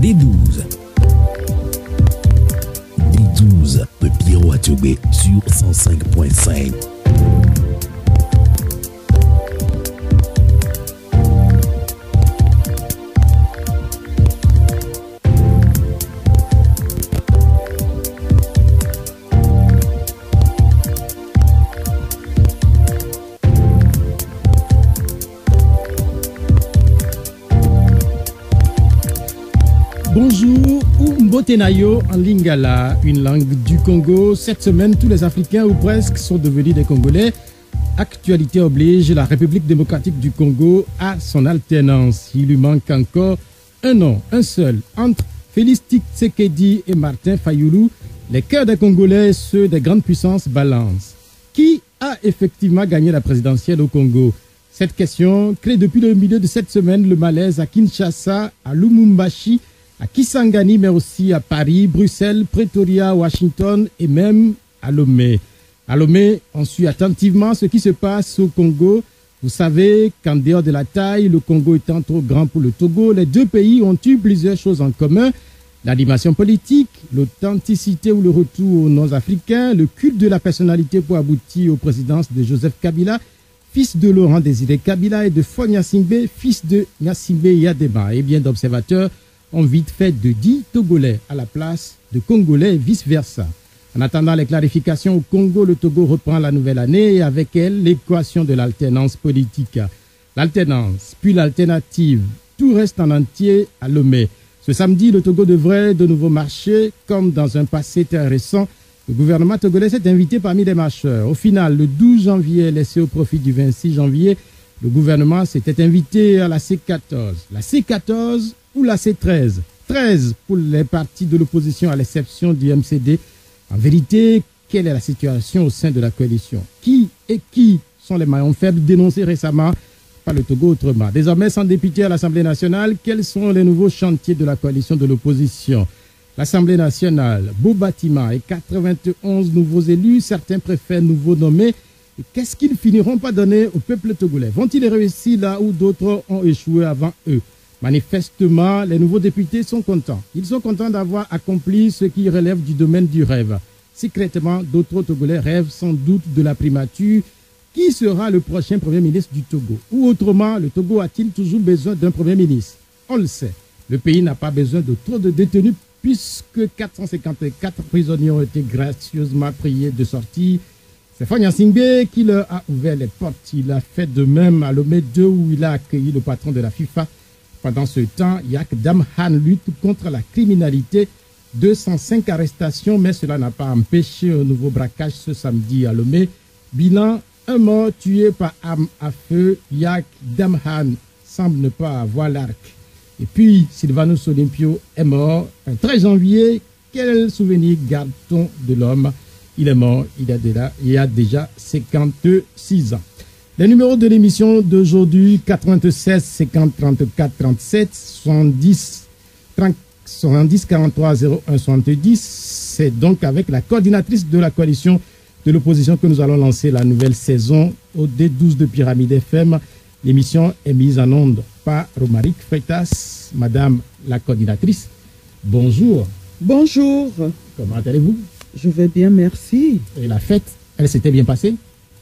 D12. D12 de Pierrot Atubé sur 105.5. Bonjour, ou Mbotenayo en lingala, une langue du Congo. Cette semaine, tous les Africains ou presque sont devenus des Congolais. Actualité oblige, la République démocratique du Congo a son alternance. Il lui manque encore un nom, un seul, entre Félix Tshisekedi et Martin Fayulu. Les cœurs des Congolais, ceux des grandes puissances, balancent. Qui a effectivement gagné la présidentielle au Congo? Cette question crée depuis le milieu de cette semaine le malaise à Kinshasa, à Lumumbashi, à Kisangani, mais aussi à Paris, Bruxelles, Pretoria, Washington et même à Lomé. À Lomé, on suit attentivement ce qui se passe au Congo. Vous savez qu'en dehors de la taille, le Congo étant trop grand pour le Togo, les deux pays ont eu plusieurs choses en commun. L'animation politique, l'authenticité ou le retour aux noms africains, le culte de la personnalité pour aboutir aux présidences de Joseph Kabila, fils de Laurent Désiré Kabila, et de Faure Gnassingbé, fils de Gnassingbé Yadema. Et bien d'observateurs ont vite fait de 10 Togolais à la place de Congolais et vice-versa. En attendant les clarifications au Congo, le Togo reprend la nouvelle année et avec elle l'équation de l'alternance politique. L'alternance, puis l'alternative, tout reste en entier à Lomé. Ce samedi, le Togo devrait de nouveau marcher comme dans un passé très récent. Le gouvernement togolais s'est invité parmi les marcheurs. Au final, le 12 janvier, laissé au profit du 26 janvier, le gouvernement s'était invité à la C14. La C14 ou la C13. 13 pour les partis de l'opposition à l'exception du MCD. En vérité, quelle est la situation au sein de la coalition? Qui sont les maillons faibles dénoncés récemment par le Togo autrement? Désormais, sans député à l'Assemblée nationale, quels sont les nouveaux chantiers de la coalition de l'opposition? L'Assemblée nationale, beau bâtiment et 91 nouveaux élus, certains préfèrent nouveaux nommés. Et qu'est-ce qu'ils finiront par donner au peuple togolais? Vont-ils réussir là où d'autres ont échoué avant eux? Manifestement, les nouveaux députés sont contents. Ils sont contents d'avoir accompli ce qui relève du domaine du rêve. Secrètement, d'autres Togolais rêvent sans doute de la primature. Qui sera le prochain Premier ministre du Togo? Ou autrement, le Togo a-t-il toujours besoin d'un Premier ministre? On le sait. Le pays n'a pas besoin de trop de détenus puisque 454 prisonniers ont été gracieusement priés de sortir. C'est Faure Gnassingbé qui leur a ouvert les portes. Il a fait de même à Lomé 2 où il a accueilli le patron de la FIFA. Pendant ce temps, Yak Damhan lutte contre la criminalité. 205 arrestations, mais cela n'a pas empêché un nouveau braquage ce samedi à Lomé. Bilan, un mort tué par arme à feu. Yak Damhan semble ne pas avoir l'arc. Et puis, Sylvanus Olympio est mort un 13 janvier. Quel souvenir garde-t-on de l'homme? Il est mort, il y a déjà 56 ans. Les numéros de l'émission d'aujourd'hui, 96 50 34 37 70 43 01 70. C'est donc avec la coordinatrice de la coalition de l'opposition que nous allons lancer la nouvelle saison au D12 de Pyramide FM. L'émission est mise en onde par Romaric Freitas. Madame la coordinatrice, bonjour. Bonjour. Comment allez-vous? Je vais bien, merci. Et la fête, elle s'était bien passée?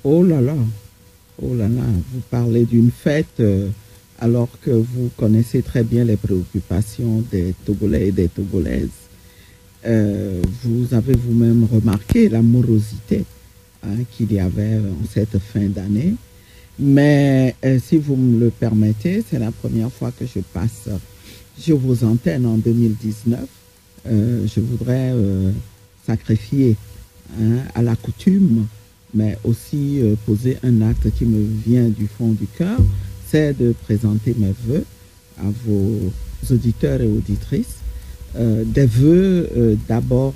Oh là là. Oh là là, vous parlez d'une fête alors que vous connaissez très bien les préoccupations des Togolais et des Togolaises. Vous avez vous-même remarqué la morosité qu'il y avait en cette fin d'année. Mais si vous me le permettez, c'est la première fois que je passe sur vos antennes en 2019. Je voudrais sacrifier à la coutume, mais aussi poser un acte qui me vient du fond du cœur, c'est de présenter mes vœux à vos auditeurs et auditrices. Des vœux d'abord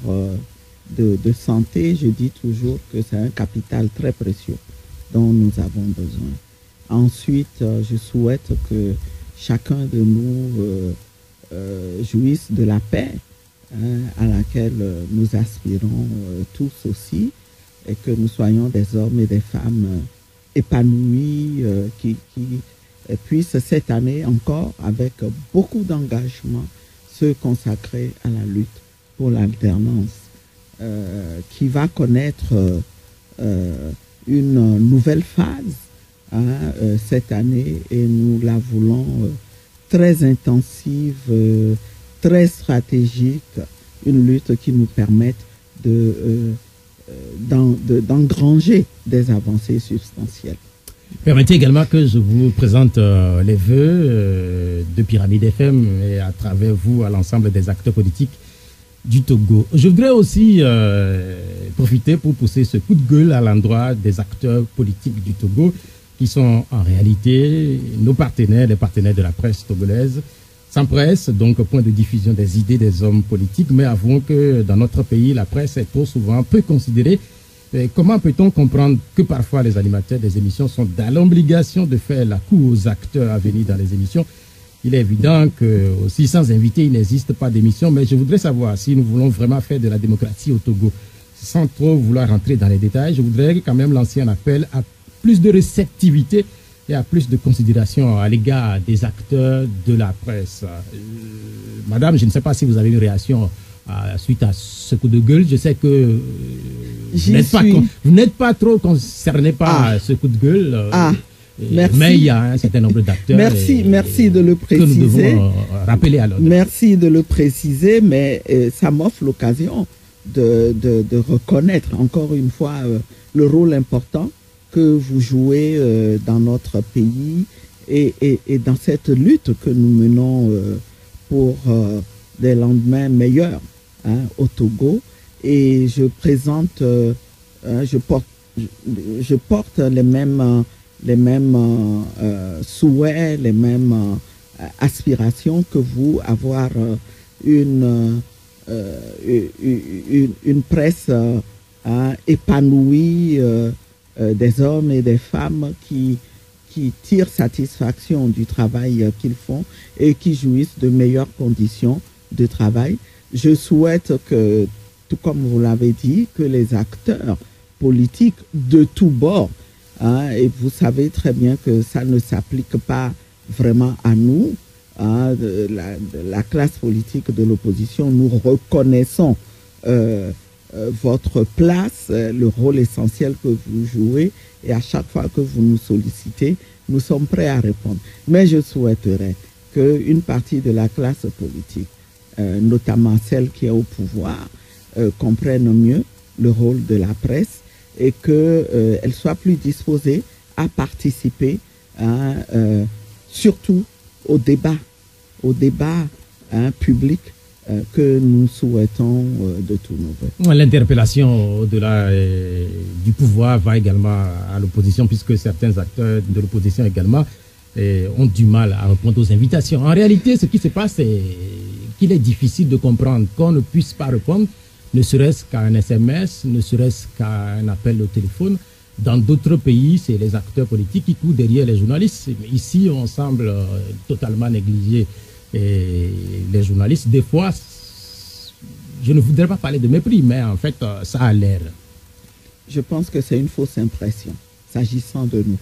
de santé. Je dis toujours que c'est un capital très précieux dont nous avons besoin. Ensuite, je souhaite que chacun de nous jouisse de la paix à laquelle nous aspirons tous aussi, et que nous soyons des hommes et des femmes épanouis qui puissent cette année encore, avec beaucoup d'engagement, se consacrer à la lutte pour l'alternance, qui va connaître une nouvelle phase cette année, et nous la voulons très intensive, très stratégique, une lutte qui nous permette d'engranger des avancées substantielles. Permettez également que je vous présente les vœux de Pyramide FM et à travers vous à l'ensemble des acteurs politiques du Togo. Je voudrais aussi profiter pour pousser ce coup de gueule à l'endroit des acteurs politiques du Togo qui sont en réalité nos partenaires, les partenaires de la presse togolaise. Sans presse, donc point de diffusion des idées des hommes politiques, mais avouons que dans notre pays, la presse est trop souvent peu considérée. Et comment peut-on comprendre que parfois les animateurs des émissions sont dans l'obligation de faire la cour aux acteurs à venir dans les émissions? Il est évident que aussi sans invité, il n'existe pas d'émission, mais je voudrais savoir si nous voulons vraiment faire de la démocratie au Togo. Sans trop vouloir rentrer dans les détails, je voudrais quand même lancer un appel à plus de réceptivité et à plus de considération à l'égard des acteurs de la presse. Madame, je ne sais pas si vous avez une réaction suite à ce coup de gueule. Je sais que vous n'êtes pas trop concerné par ce coup de gueule. Merci. Mais il y a un certain nombre d'acteurs. Merci de le préciser. Que nous devons rappeler à l'ordre. Merci de le préciser, mais ça m'offre l'occasion de reconnaître encore une fois le rôle important que vous jouez dans notre pays et dans cette lutte que nous menons pour des lendemains meilleurs au Togo. Et je présente, je porte les mêmes souhaits, les mêmes aspirations que vous, avoir une presse épanouie, des hommes et des femmes qui tirent satisfaction du travail qu'ils font et qui jouissent de meilleures conditions de travail. Je souhaite que, tout comme vous l'avez dit, que les acteurs politiques de tous bords, et vous savez très bien que ça ne s'applique pas vraiment à nous, de la classe politique de l'opposition, nous reconnaissons votre place, le rôle essentiel que vous jouez, et à chaque fois que vous nous sollicitez, nous sommes prêts à répondre. Mais je souhaiterais qu'une partie de la classe politique, notamment celle qui est au pouvoir, comprenne mieux le rôle de la presse et qu'elle soit plus disposée à participer surtout au débat public que nous souhaitons de tous nos voeux. L'interpellation au-delà du pouvoir va également à l'opposition, puisque certains acteurs de l'opposition également ont du mal à répondre aux invitations. En réalité, ce qui se passe, c'est qu'il est difficile de comprendre qu'on ne puisse pas répondre, ne serait-ce qu'à un SMS, ne serait-ce qu'à un appel au téléphone. Dans d'autres pays, c'est les acteurs politiques qui courent derrière les journalistes. Ici, on semble totalement négliger les journalistes. Des fois, je ne voudrais pas parler de mépris, mais en fait, ça a l'air. Je pense que c'est une fausse impression, s'agissant de nous.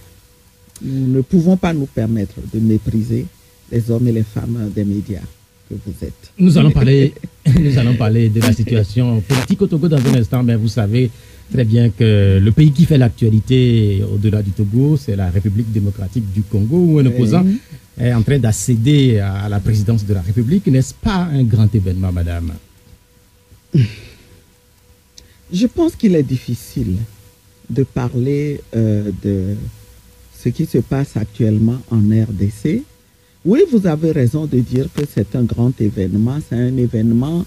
Nous ne pouvons pas nous permettre de mépriser les hommes et les femmes des médias que vous êtes. Nous allons parler de la situation politique au Togo dans un instant, mais vous savez très bien que le pays qui fait l'actualité au-delà du Togo, c'est la République démocratique du Congo, où un opposant est en train d'accéder à la présidence de la République. N'est-ce pas un grand événement, madame? Je pense qu'il est difficile de parler de ce qui se passe actuellement en RDC. Oui, vous avez raison de dire que c'est un grand événement. C'est un événement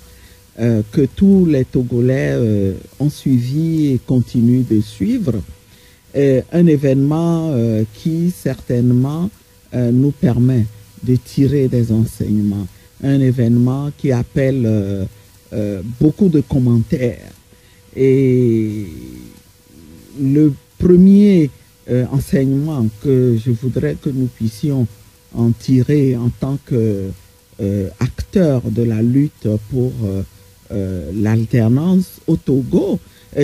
que tous les Togolais ont suivi et continuent de suivre. Un événement qui certainement nous permet de tirer des enseignements. Un événement qui appelle beaucoup de commentaires. Et le premier enseignement que je voudrais que nous puissions en tirer en tant qu'acteurs de la lutte pour l'alternance au Togo.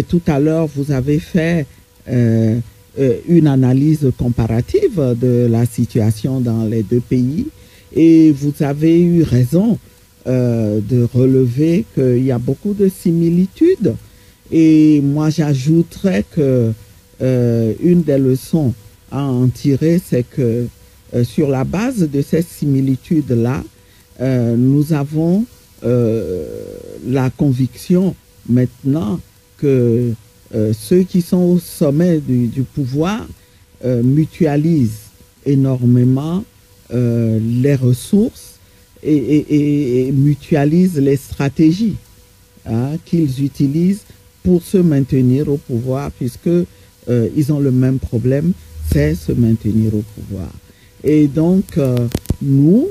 Tout à l'heure, vous avez fait une analyse comparative de la situation dans les deux pays et vous avez eu raison de relever qu'il y a beaucoup de similitudes. Et moi, j'ajouterais que une des leçons à en tirer, c'est que sur la base de ces similitudes-là, nous avons la conviction maintenant que ceux qui sont au sommet du pouvoir mutualisent énormément les ressources et mutualisent les stratégies qu'ils utilisent pour se maintenir au pouvoir, puisque ils ont le même problème, c'est se maintenir au pouvoir. Et donc, nous,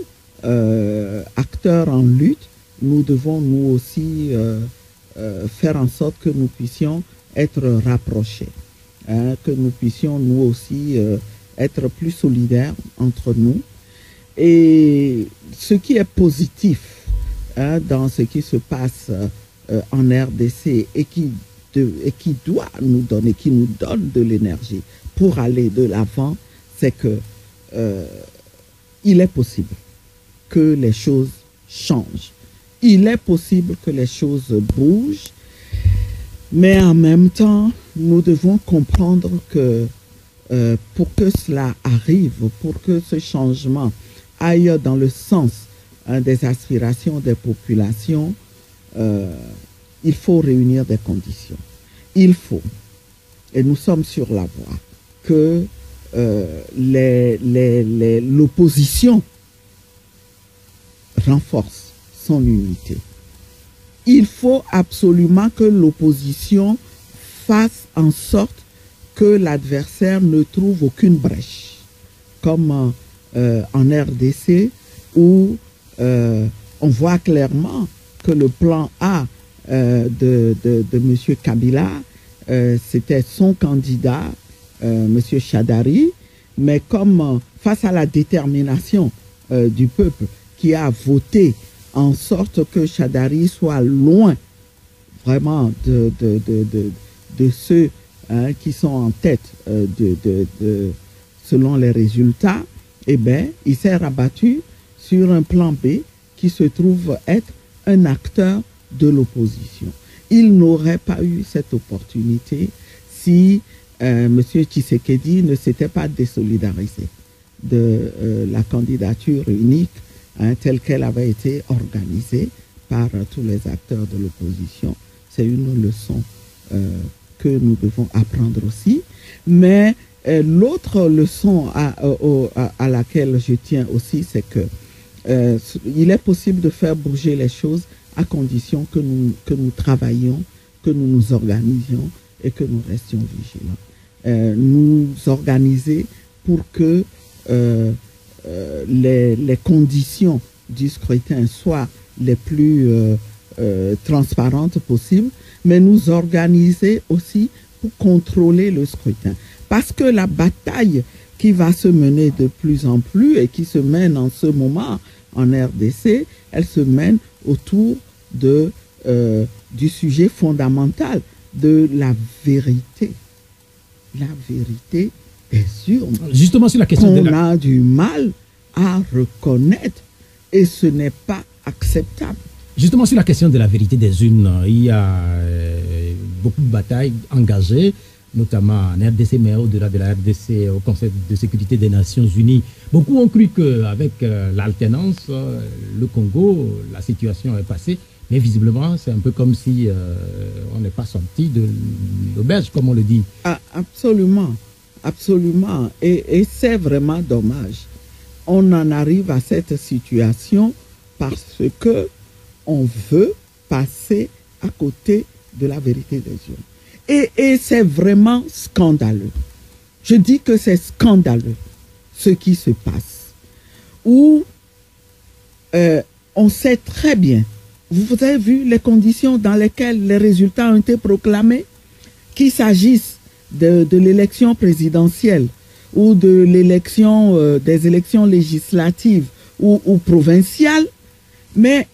acteurs en lutte, nous devons nous aussi faire en sorte que nous puissions être rapprochés, que nous puissions nous aussi être plus solidaires entre nous. Et ce qui est positif dans ce qui se passe en RDC et qui doit nous donner, qui nous donne de l'énergie pour aller de l'avant, c'est que il est possible que les choses changent. Il est possible que les choses bougent, mais en même temps, nous devons comprendre que pour que cela arrive, pour que ce changement aille dans le sens des aspirations des populations, il faut réunir des conditions. Il faut, et nous sommes sur la voie, que l'opposition renforce son unité. Il faut absolument que l'opposition fasse en sorte que l'adversaire ne trouve aucune brèche, comme en RDC où on voit clairement que le plan A de M. Kabila, c'était son candidat, M. Chadari, mais comme face à la détermination du peuple qui a voté en sorte que Chadari soit loin vraiment de ceux qui sont en tête selon les résultats, eh bien, il s'est rabattu sur un plan B qui se trouve être un acteur de l'opposition. Il n'aurait pas eu cette opportunité si M. Tshisekedi ne s'était pas désolidarisé de la candidature unique telle qu'elle avait été organisée par tous les acteurs de l'opposition. C'est une leçon que nous devons apprendre aussi. Mais l'autre leçon à laquelle je tiens aussi, c'est que il est possible de faire bouger les choses à condition que nous travaillions, que nous nous organisions et que nous restions vigilants. Nous organiser pour que les conditions du scrutin soient les plus transparentes possibles, mais nous organiser aussi pour contrôler le scrutin. Parce que la bataille qui va se mener de plus en plus et qui se mène en ce moment en RDC, elle se mène autour du sujet fondamental de la vérité. La vérité des urnes. Justement, sur la question on a du mal à reconnaître et ce n'est pas acceptable. Justement, sur la question de la vérité des urnes, il y a beaucoup de batailles engagées, notamment en RDC, mais au-delà de la RDC, au Conseil de sécurité des Nations Unies. Beaucoup ont cru qu'avec l'alternance, le Congo, la situation est passée. Mais visiblement, c'est un peu comme si on n'est pas sorti de l'auberge, comme on le dit. Ah, absolument, absolument. Et c'est vraiment dommage. On en arrive à cette situation parce que on veut passer à côté de la vérité des urnes. Et c'est vraiment scandaleux. Je dis que c'est scandaleux ce qui se passe. Où on sait très bien. Vous avez vu les conditions dans lesquelles les résultats ont été proclamés, qu'il s'agisse de l'élection présidentielle ou de l'élection des élections législatives ou provinciales. Mais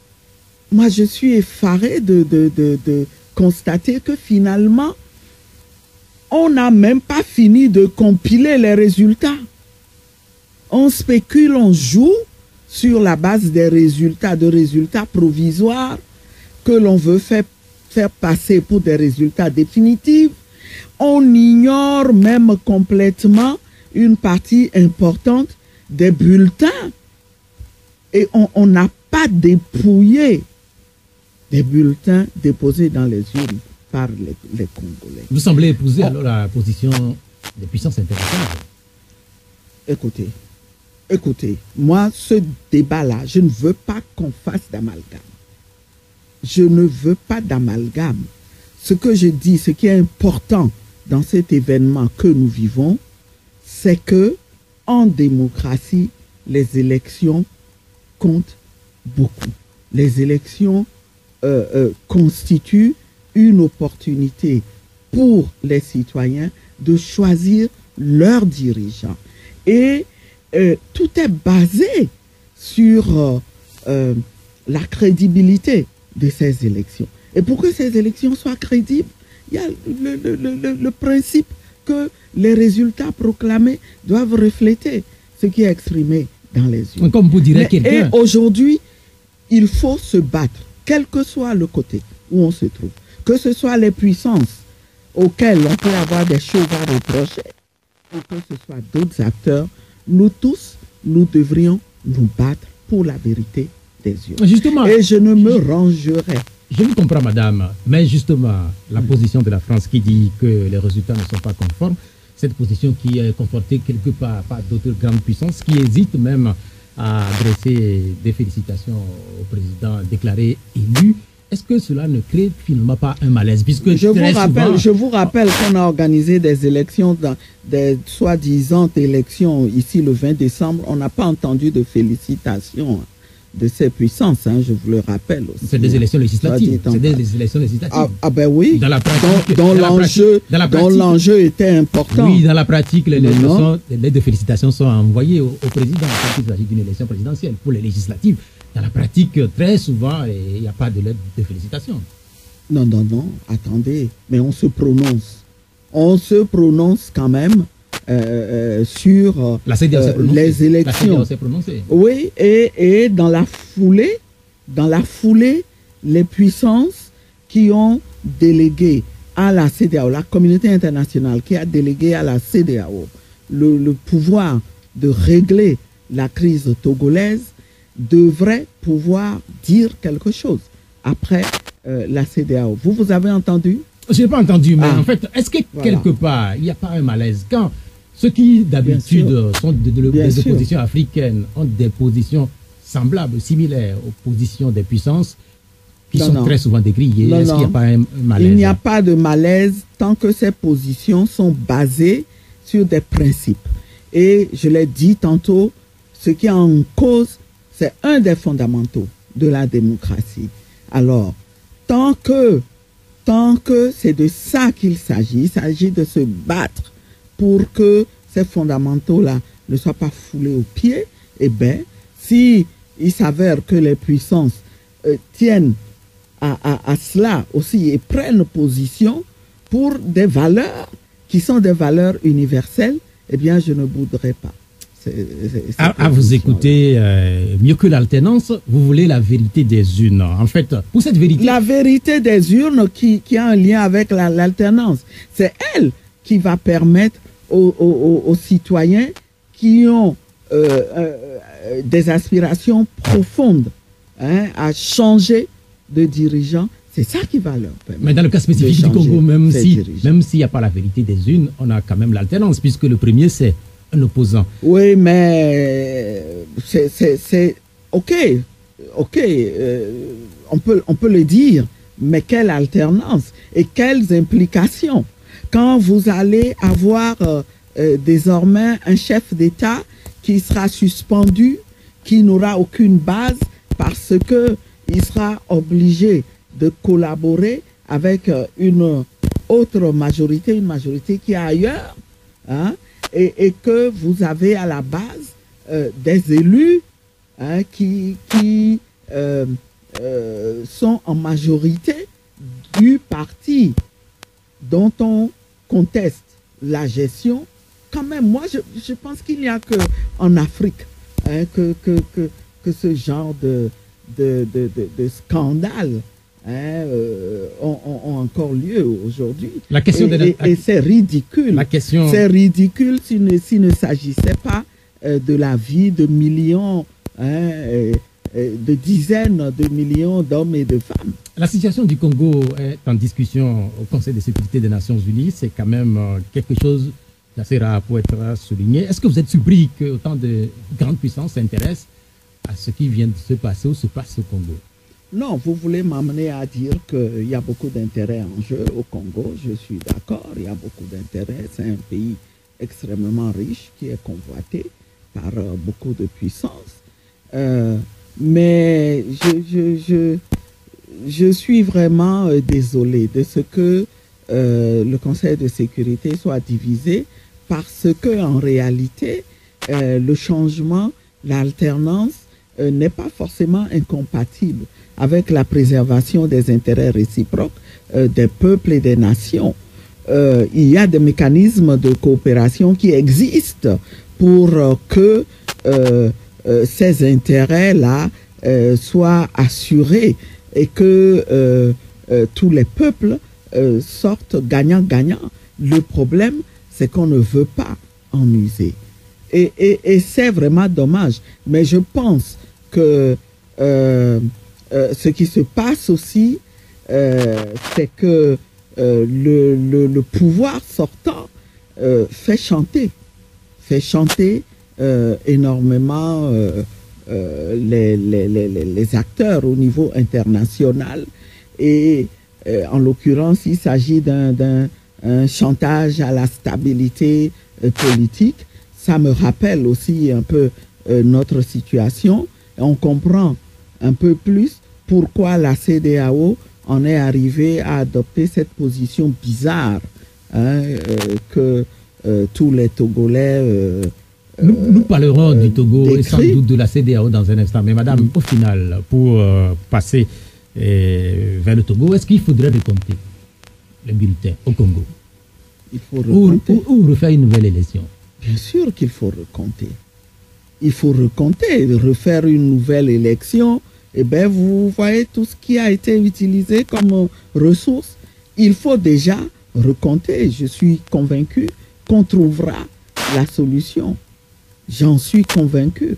moi, je suis effaré de constater que finalement, on n'a même pas fini de compiler les résultats. On spécule, on joue sur la base des résultats, de résultats provisoires que l'on veut faire passer pour des résultats définitifs. On ignore même complètement une partie importante des bulletins et on n'a pas dépouillé des bulletins déposés dans les urnes par les Congolais. Vous semblez épouser alors la position des puissances internationales. Écoutez, moi, ce débat-là, je ne veux pas qu'on fasse d'amalgame. Je ne veux pas d'amalgame. Ce que je dis, ce qui est important dans cet événement que nous vivons, c'est que en démocratie, les élections comptent beaucoup. Les élections constituent une opportunité pour les citoyens de choisir leurs dirigeants. Et tout est basé sur la crédibilité de ces élections. Et pour que ces élections soient crédibles, il y a le principe que les résultats proclamés doivent refléter ce qui est exprimé dans les urnes. Comme vous direz quelqu'un. Et aujourd'hui, il faut se battre, quel que soit le côté où on se trouve, que ce soit les puissances auxquelles on peut avoir des choses à reprocher, ou que ce soit d'autres acteurs, nous tous, nous devrions nous battre pour la vérité des urnes. Justement, et je ne me rangerai. Je vous comprends, madame, mais justement, la position de la France qui dit que les résultats ne sont pas conformes, cette position qui est confortée quelque part par d'autres grandes puissances qui hésitent même à adresser des félicitations au président déclaré élu. Est-ce que cela ne crée finalement pas un malaise? Puisque je vous rappelle qu'on a organisé des élections, des soi-disant élections ici le 20 décembre. On n'a pas entendu de félicitations de ces puissances, hein, je vous le rappelle aussi. C'est des élections législatives. C'est des élections législatives. Ah ben oui, dans la pratique, dont l'enjeu était important. Oui, dans la pratique, les lettres de félicitations sont envoyées au président quand il s'agit d'une élection présidentielle. Pour les législatives, dans la pratique, très souvent, il n'y a pas de lettre de félicitations. Non, attendez, mais on se prononce. On se prononce quand même sur les élections. Oui, et dans la foulée, les puissances qui ont délégué à la CEDEAO, la communauté internationale qui a délégué à la CEDEAO le pouvoir de régler la crise togolaise, devrait pouvoir dire quelque chose après la CEDEAO. Vous avez entendu? Je n'ai pas entendu, mais en fait, est-ce que quelque part, il n'y a pas un malaise quand ceux qui d'habitude sont des oppositions africaines ont des positions semblables, similaires aux positions des puissances qui sont très souvent décriées? Est-ce qu'il n'y a pas un malaise? Il n'y a pas de malaise tant que ces positions sont basées sur des principes. Et je l'ai dit tantôt, ce qui est en cause, c'est un des fondamentaux de la démocratie. Alors, tant que c'est de ça qu'il s'agit, il s'agit de se battre pour que ces fondamentaux-là ne soient pas foulés aux pieds, eh bien, si il s'avère que les puissances tiennent à cela aussi et prennent position pour des valeurs qui sont des valeurs universelles, eh bien, je ne bouderai pas. À vous écouter, mieux que l'alternance, vous voulez la vérité des urnes. En fait, pour cette vérité... La vérité des urnes qui a un lien avec l'alternance, c'est elle qui va permettre aux citoyens qui ont des aspirations profondes à changer de dirigeant. C'est ça qui va leur permettre. Mais dans le cas spécifique du Congo, même s'il n'y a pas la vérité des urnes, on a quand même l'alternance, puisque le premier, c'est un opposant. Oui, mais c'est ok, on peut le dire, mais quelle alternance et quelles implications quand vous allez avoir désormais un chef d'État qui sera suspendu, qui n'aura aucune base parce que il sera obligé de collaborer avec une autre majorité, une majorité qui est ailleurs, hein, et que vous avez à la base des élus qui sont en majorité du parti dont on conteste la gestion. Quand même, moi, je pense qu'il n'y a qu'en Afrique que que ce genre de scandale ont encore lieu aujourd'hui. La question et c'est ridicule. La question... C'est ridicule s'il ne s'agissait pas de la vie de millions, de dizaines de millions d'hommes et de femmes. La situation du Congo est en discussion au Conseil de sécurité des Nations Unies. C'est quand même quelque chose d'assez rare pour être souligné. Est-ce que vous êtes surpris que autant de grandes puissances s'intéressent à ce qui vient de se passer ou se passe au Congo? Non, vous voulez m'amener à dire qu'il y a beaucoup d'intérêt en jeu au Congo. Je suis d'accord, il y a beaucoup d'intérêt. C'est un pays extrêmement riche qui est convoité par beaucoup de puissances. Mais je suis vraiment désolé de ce que le Conseil de sécurité soit divisé, parce que en réalité, le changement, l'alternance n'est pas forcément incompatible avec la préservation des intérêts réciproques des peuples et des nations. Il y a des mécanismes de coopération qui existent pour que ces intérêts-là soient assurés et que tous les peuples sortent gagnant-gagnant. Le problème, c'est qu'on ne veut pas en user. Et c'est vraiment dommage. Mais je pense que ce qui se passe aussi, c'est que le pouvoir sortant fait chanter énormément les acteurs au niveau international. Et en l'occurrence, il s'agit d'un chantage à la stabilité politique. Ça me rappelle aussi un peu notre situation. Et on comprend un peu plus pourquoi la CEDEAO en est arrivée à adopter cette position bizarre que tous les Togolais... Nous parlerons du Togo et sans doute de la CEDEAO dans un instant. Mais madame, au final, pour passer vers le Togo, est-ce qu'il faudrait recompter les bulletins au Congo? Il faut recompter. Ou refaire une nouvelle élection? Bien sûr qu'il faut recompter. Il faut recompter, refaire une nouvelle élection. Eh bien, vous voyez tout ce qui a été utilisé comme ressources. Il faut déjà recompter. Je suis convaincu qu'on trouvera la solution. J'en suis convaincu.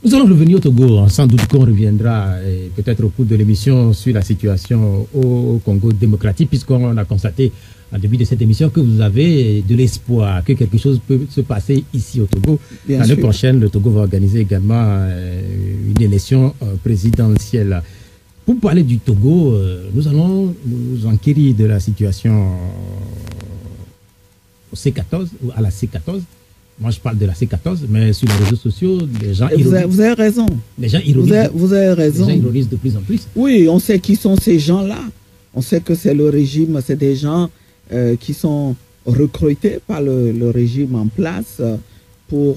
Nous allons revenir au Togo. Sans doute qu'on reviendra peut-être au cours de l'émission sur la situation au Congo démocratique, puisqu'on a constaté en début de cette émission que vous avez de l'espoir que quelque chose peut se passer ici au Togo. L'année prochaine, le Togo va organiser également une élection présidentielle. Pour parler du Togo, nous allons nous enquérir de la situation au C14 ou à la C14. Moi, je parle de la C14, mais sur les réseaux sociaux, les gens ironisent. Vous avez raison. Les gens ironisent. Vous avez raison. Les gens ironisent de plus en plus. Oui, on sait qui sont ces gens-là. On sait que c'est le régime, c'est des gens qui sont recrutés par le régime en place pour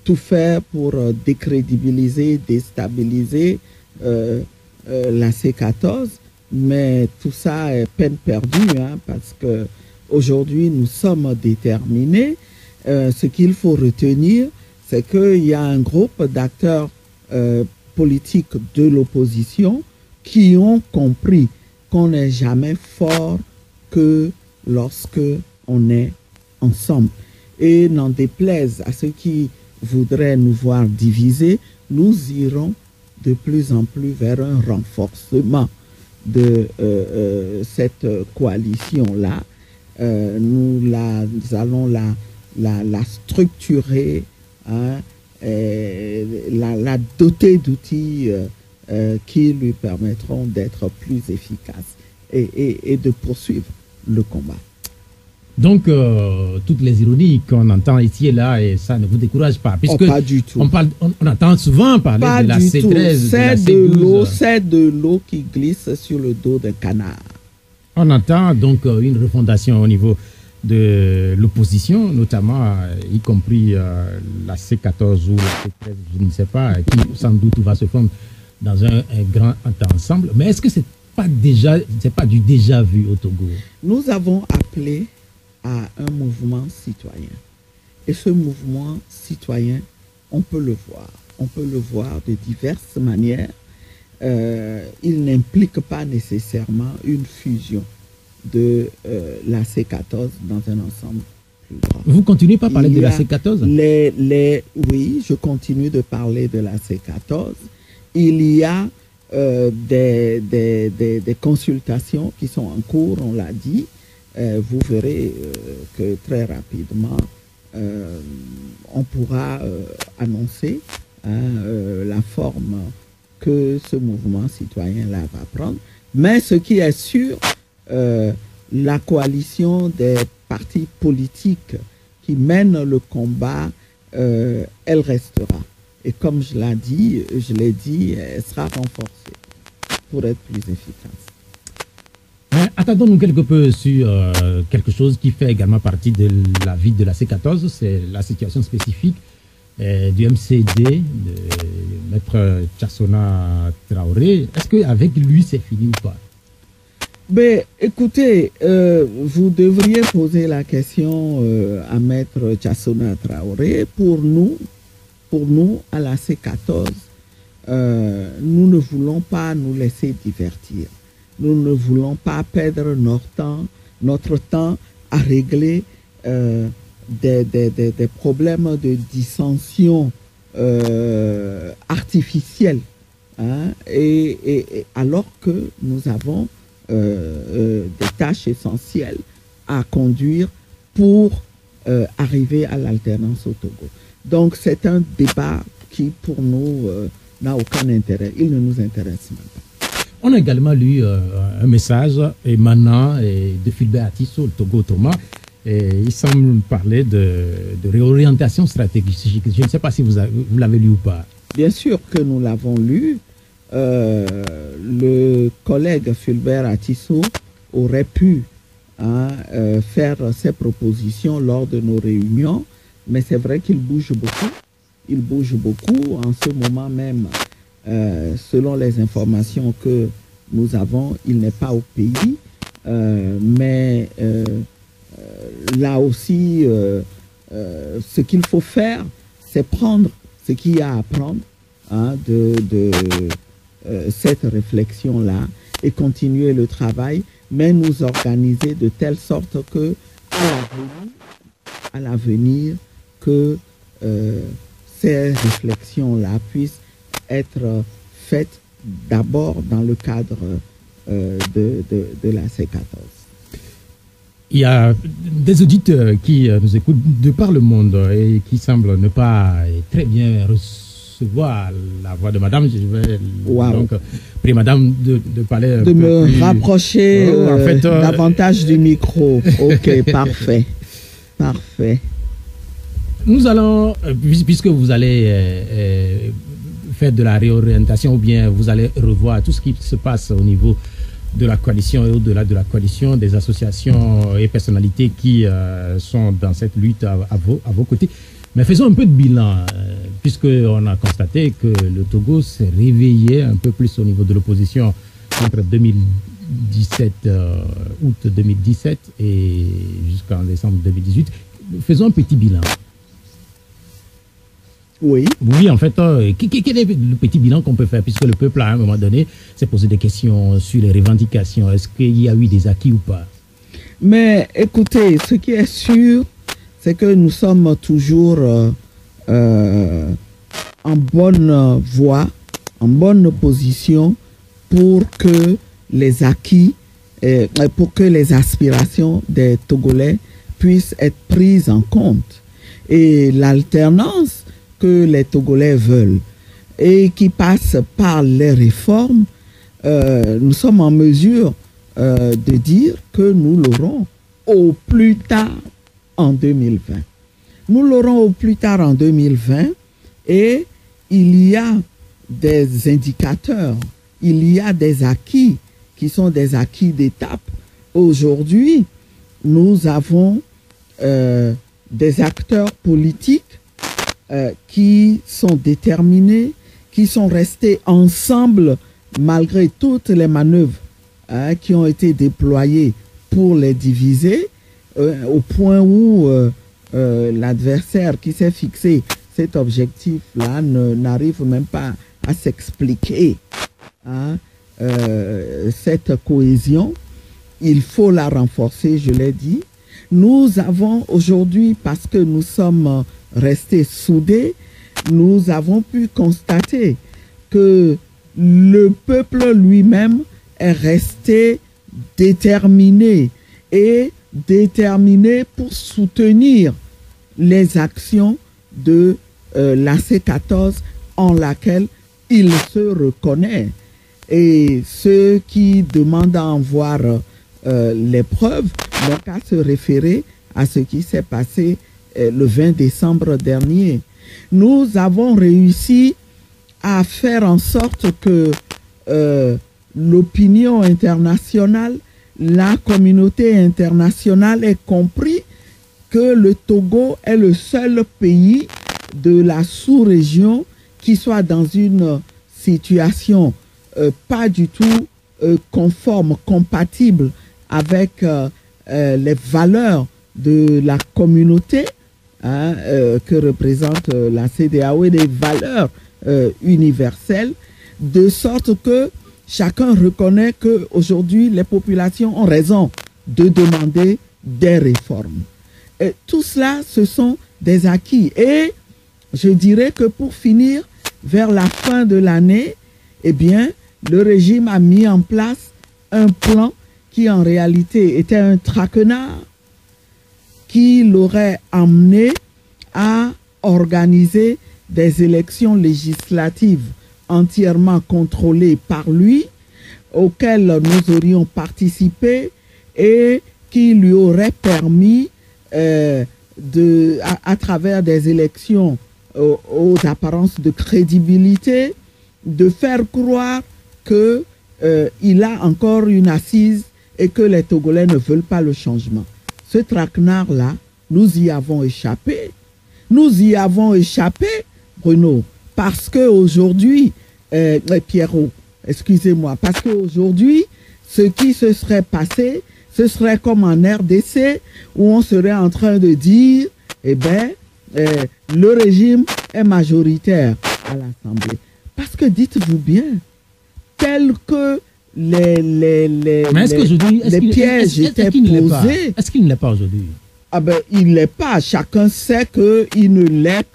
tout faire pour décrédibiliser, déstabiliser la C14. Mais tout ça est peine perdue, parce que aujourd'hui nous sommes déterminés. Ce qu'il faut retenir, c'est qu'il y a un groupe d'acteurs politiques de l'opposition qui ont compris qu'on n'est jamais fort que lorsque on est ensemble. Et n'en déplaise à ceux qui voudraient nous voir divisés, nous irons de plus en plus vers un renforcement de cette coalition-là. Nous allons la structurer, la doter d'outils qui lui permettront d'être plus efficaces et de poursuivre le combat. Donc, toutes les ironies qu'on entend ici et là, et ça ne vous décourage pas, puisque pas du tout. On entend souvent parler pas de la du C13, tout. de la C12. C'est de l'eau qui glisse sur le dos d'un canard. On entend donc une refondation au niveau de l'opposition, notamment, y compris la C14 ou la C13, je ne sais pas, qui sans doute va se fondre dans un grand ensemble. Mais est-ce que c'est pas du déjà vu au Togo? Nous avons appelé à un mouvement citoyen. Et ce mouvement citoyen on peut le voir. On peut le voir de diverses manières. Il n'implique pas nécessairement une fusion de la C14 dans un ensemble plus grand. Vous continuez pas à parler de la C14? Oui, je continue de parler de la C14. Il y a des consultations qui sont en cours, on l'a dit. Vous verrez que très rapidement, on pourra annoncer la forme que ce mouvement citoyen-là va prendre. Mais ce qui est sûr, la coalition des partis politiques qui mènent le combat, elle restera. Et comme je l'ai dit, elle sera renforcée pour être plus efficace. Attendons-nous quelque peu sur quelque chose qui fait également partie de la vie de la C14, c'est la situation spécifique du MCD, de Maître Tchassona Traoré. Est-ce qu'avec lui, c'est fini ou pas? Ben, écoutez, vous devriez poser la question à Maître Tchassona Traoré. Pour nous, à la C14, nous ne voulons pas nous laisser divertir. Nous ne voulons pas perdre notre temps à régler des problèmes de dissension artificielle, hein, et alors que nous avons des tâches essentielles à conduire pour arriver à l'alternance au Togo. Donc c'est un débat qui pour nous n'a aucun intérêt. Il ne nous intéresse même pas. On a également lu un message émanant de Fulbert Atisso, le Togo Thomas. Et il semble parler de réorientation stratégique. Je ne sais pas si vous l'avez lu ou pas. Bien sûr que nous l'avons lu. Le collègue Fulbert Atisso aurait pu faire ses propositions lors de nos réunions, mais c'est vrai qu'il bouge beaucoup. Il bouge beaucoup en ce moment même. Selon les informations que nous avons, il n'est pas au pays, mais là aussi, ce qu'il faut faire, c'est prendre ce qu'il y a à prendre de cette réflexion-là et continuer le travail, mais nous organiser de telle sorte que à l'avenir, que ces réflexions-là puissent être faites d'abord dans le cadre de la C14. Il y a des auditeurs qui nous écoutent de par le monde et qui semblent ne pas très bien recevoir la voix de madame. Je vais donc prier madame de parler de me rapprocher davantage du micro. Ok, parfait. Parfait. Nous allons, puisque vous allez faire de la réorientation ou bien vous allez revoir tout ce qui se passe au niveau de la coalition et au-delà de la coalition, des associations et personnalités qui sont dans cette lutte à vos côtés. Mais faisons un peu de bilan, puisqu'on a constaté que le Togo s'est réveillé un peu plus au niveau de l'opposition entre 2017, août 2017 et jusqu'en décembre 2018. Faisons un petit bilan. Oui. Oui, en fait, quel est le petit bilan qu'on peut faire, puisque le peuple, à un moment donné, s'est posé des questions sur les revendications. Est-ce qu'il y a eu des acquis ou pas? Mais écoutez, ce qui est sûr, c'est que nous sommes toujours en bonne voie, en bonne position pour que les acquis, pour que les aspirations des Togolais puissent être prises en compte. Et l'alternance que les Togolais veulent et qui passe par les réformes, nous sommes en mesure de dire que nous l'aurons au plus tard en 2020. Nous l'aurons au plus tard en 2020 et il y a des indicateurs, il y a des acquis qui sont des acquis d'étape. Aujourd'hui, nous avons des acteurs politiques qui sont déterminés, qui sont restés ensemble malgré toutes les manœuvres qui ont été déployées pour les diviser, au point où l'adversaire qui s'est fixé cet objectif-là n'arrive même pas à s'expliquer. Hein, cette cohésion, il faut la renforcer, je l'ai dit. Nous avons aujourd'hui, parce que nous sommes restés soudés, nous avons pu constater que le peuple lui-même est resté déterminé pour soutenir les actions de la C14 en laquelle il se reconnaît. Et ceux qui demandent à en voir les preuves n'ont qu'à se référer à ce qui s'est passé le 20 décembre dernier. Nous avons réussi à faire en sorte que l'opinion internationale, la communauté internationale ait compris que le Togo est le seul pays de la sous-région qui soit dans une situation pas du tout conforme, compatible avec les valeurs de la communauté que représente la CEDEAO et des valeurs universelles, de sorte que chacun reconnaît qu'aujourd'hui les populations ont raison de demander des réformes. Et tout cela, ce sont des acquis. Et je dirais que pour finir, vers la fin de l'année, eh bien, le régime a mis en place un plan qui en réalité était un traquenard qui l'aurait amené à organiser des élections législatives entièrement contrôlées par lui, auxquelles nous aurions participé et qui lui aurait permis à travers des élections aux apparences de crédibilité, de faire croire qu'il a encore une assise et que les Togolais ne veulent pas le changement. Ce traquenard-là, nous y avons échappé. Nous y avons échappé, Bruno, parce qu'aujourd'hui, Pierrot, excusez-moi, parce qu'aujourd'hui, ce qui se serait passé, ce serait comme en RDC, où on serait en train de dire, eh bien, le régime est majoritaire à l'Assemblée. Parce que dites-vous bien, tel que les pièges étaient posés. Est-ce qu'il ne l'est pas aujourd'hui? Ah ben, il ne l'est pas. Chacun sait qu'il ne l'est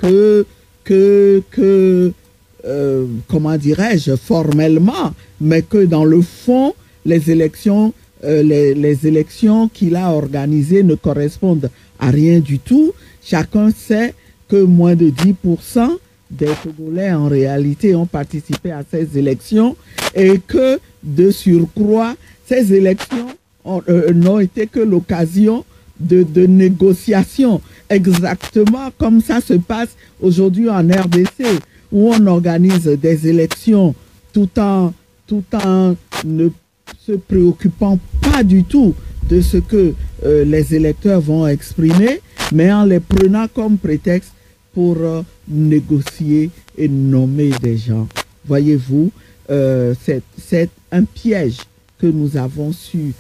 que comment dirais-je, formellement, mais que dans le fond, les élections qu'il a organisées ne correspondent à rien du tout. Chacun sait que moins de 10% des Togolais en réalité ont participé à ces élections et que de surcroît, ces élections n'ont été que l'occasion de négociations, exactement comme ça se passe aujourd'hui en RDC, où on organise des élections tout en ne se préoccupant pas du tout de ce que les électeurs vont exprimer, mais en les prenant comme prétexte pour négocier et nommer des gens. Voyez-vous, c'est un piège que nous avons su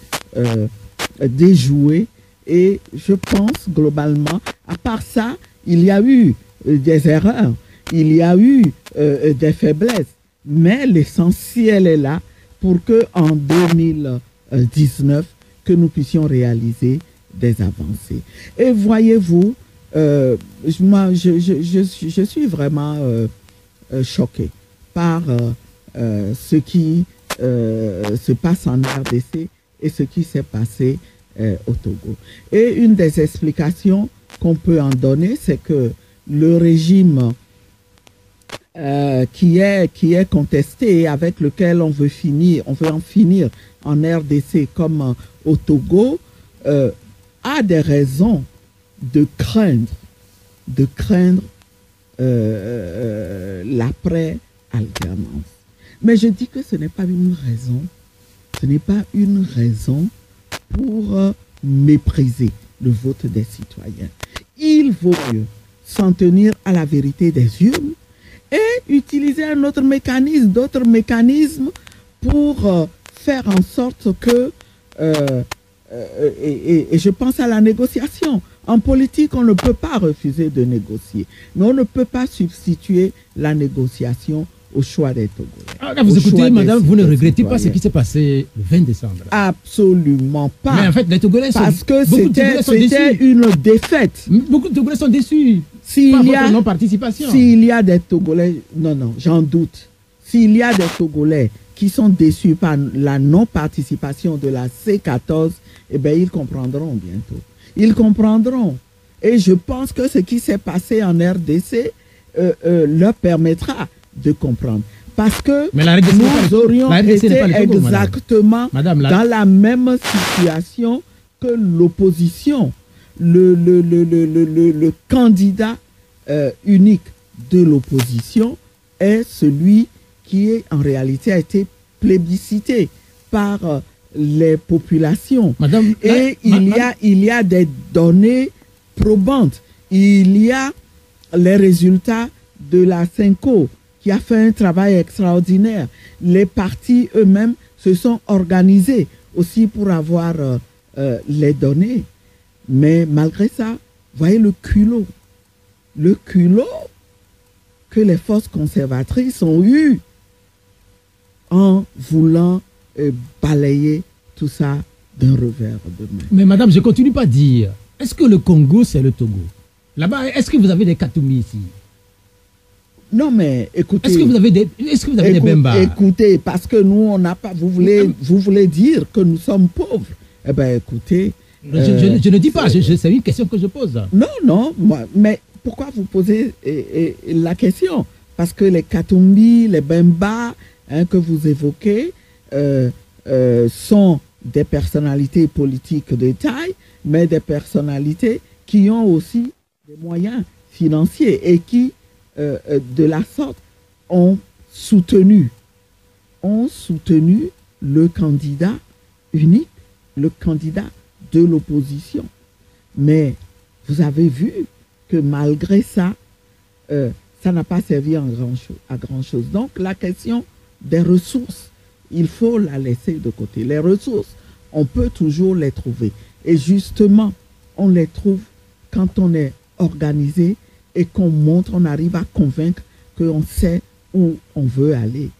déjouer, et je pense globalement, à part ça, il y a eu des erreurs, il y a eu des faiblesses, mais l'essentiel est là pour que en 2019, que nous puissions réaliser des avancées. Et voyez-vous, moi, je suis vraiment choqué par ce qui se passe en RDC et ce qui s'est passé au Togo. Et une des explications qu'on peut en donner, c'est que le régime qui est contesté, avec lequel on veut en finir en RDC comme au Togo, a des raisons de craindre l'après-alternance. Mais je dis que ce n'est pas une raison pour mépriser le vote des citoyens. Il vaut mieux s'en tenir à la vérité des urnes et utiliser d'autres mécanismes pour faire en sorte que, et je pense à la négociation, En politique, on ne peut pas refuser de négocier. Mais on ne peut pas substituer la négociation au choix des Togolais. Ah, vous écoutez, madame, vous ne regrettez pas ce qui s'est passé le 20 décembre? Absolument pas. Mais en fait, les Togolais parce que c'était une défaite. Beaucoup de Togolais sont déçus par votre non-participation. S'il y a des Togolais, non, j'en doute. S'il y a des Togolais qui sont déçus par la non-participation de la C14, eh bien, ils comprendront bientôt. Ils comprendront. Et je pense que ce qui s'est passé en RDC leur permettra de comprendre. Parce que nous aurions été exactement dans la même situation que l'opposition. Le candidat unique de l'opposition est celui qui en réalité a été plébiscité par les populations. Il y a des données probantes. Il y a les résultats de la CENCO qui a fait un travail extraordinaire. Les partis eux-mêmes se sont organisés aussi pour avoir les données. Mais malgré ça, voyez le culot que les forces conservatrices ont eu en voulant balayer tout ça d'un revers de main. Mais madame, je ne continue pas à dire, est-ce que le Congo, c'est le Togo? Là-bas, est-ce que vous avez des Katoumi ici? Non, mais écoutez. Est-ce que vous avez des Bemba? Écoutez, parce que nous, on n'a pas. Vous voulez dire que nous sommes pauvres? Eh bien, écoutez. Je ne dis pas, c'est une question que je pose. Non, mais pourquoi vous posez la question? Parce que les Katumbi, les Bemba que vous évoquez sont des personnalités politiques de taille, mais des personnalités qui ont aussi des moyens financiers et qui, de la sorte, ont soutenu le candidat unique, le candidat de l'opposition. Mais vous avez vu que malgré ça, ça n'a pas servi à grand chose. Donc la question des ressources, il faut la laisser de côté. Les ressources, on peut toujours les trouver. Et justement, on les trouve quand on est organisé et qu'on montre, on arrive à convaincre qu'on sait où on veut aller.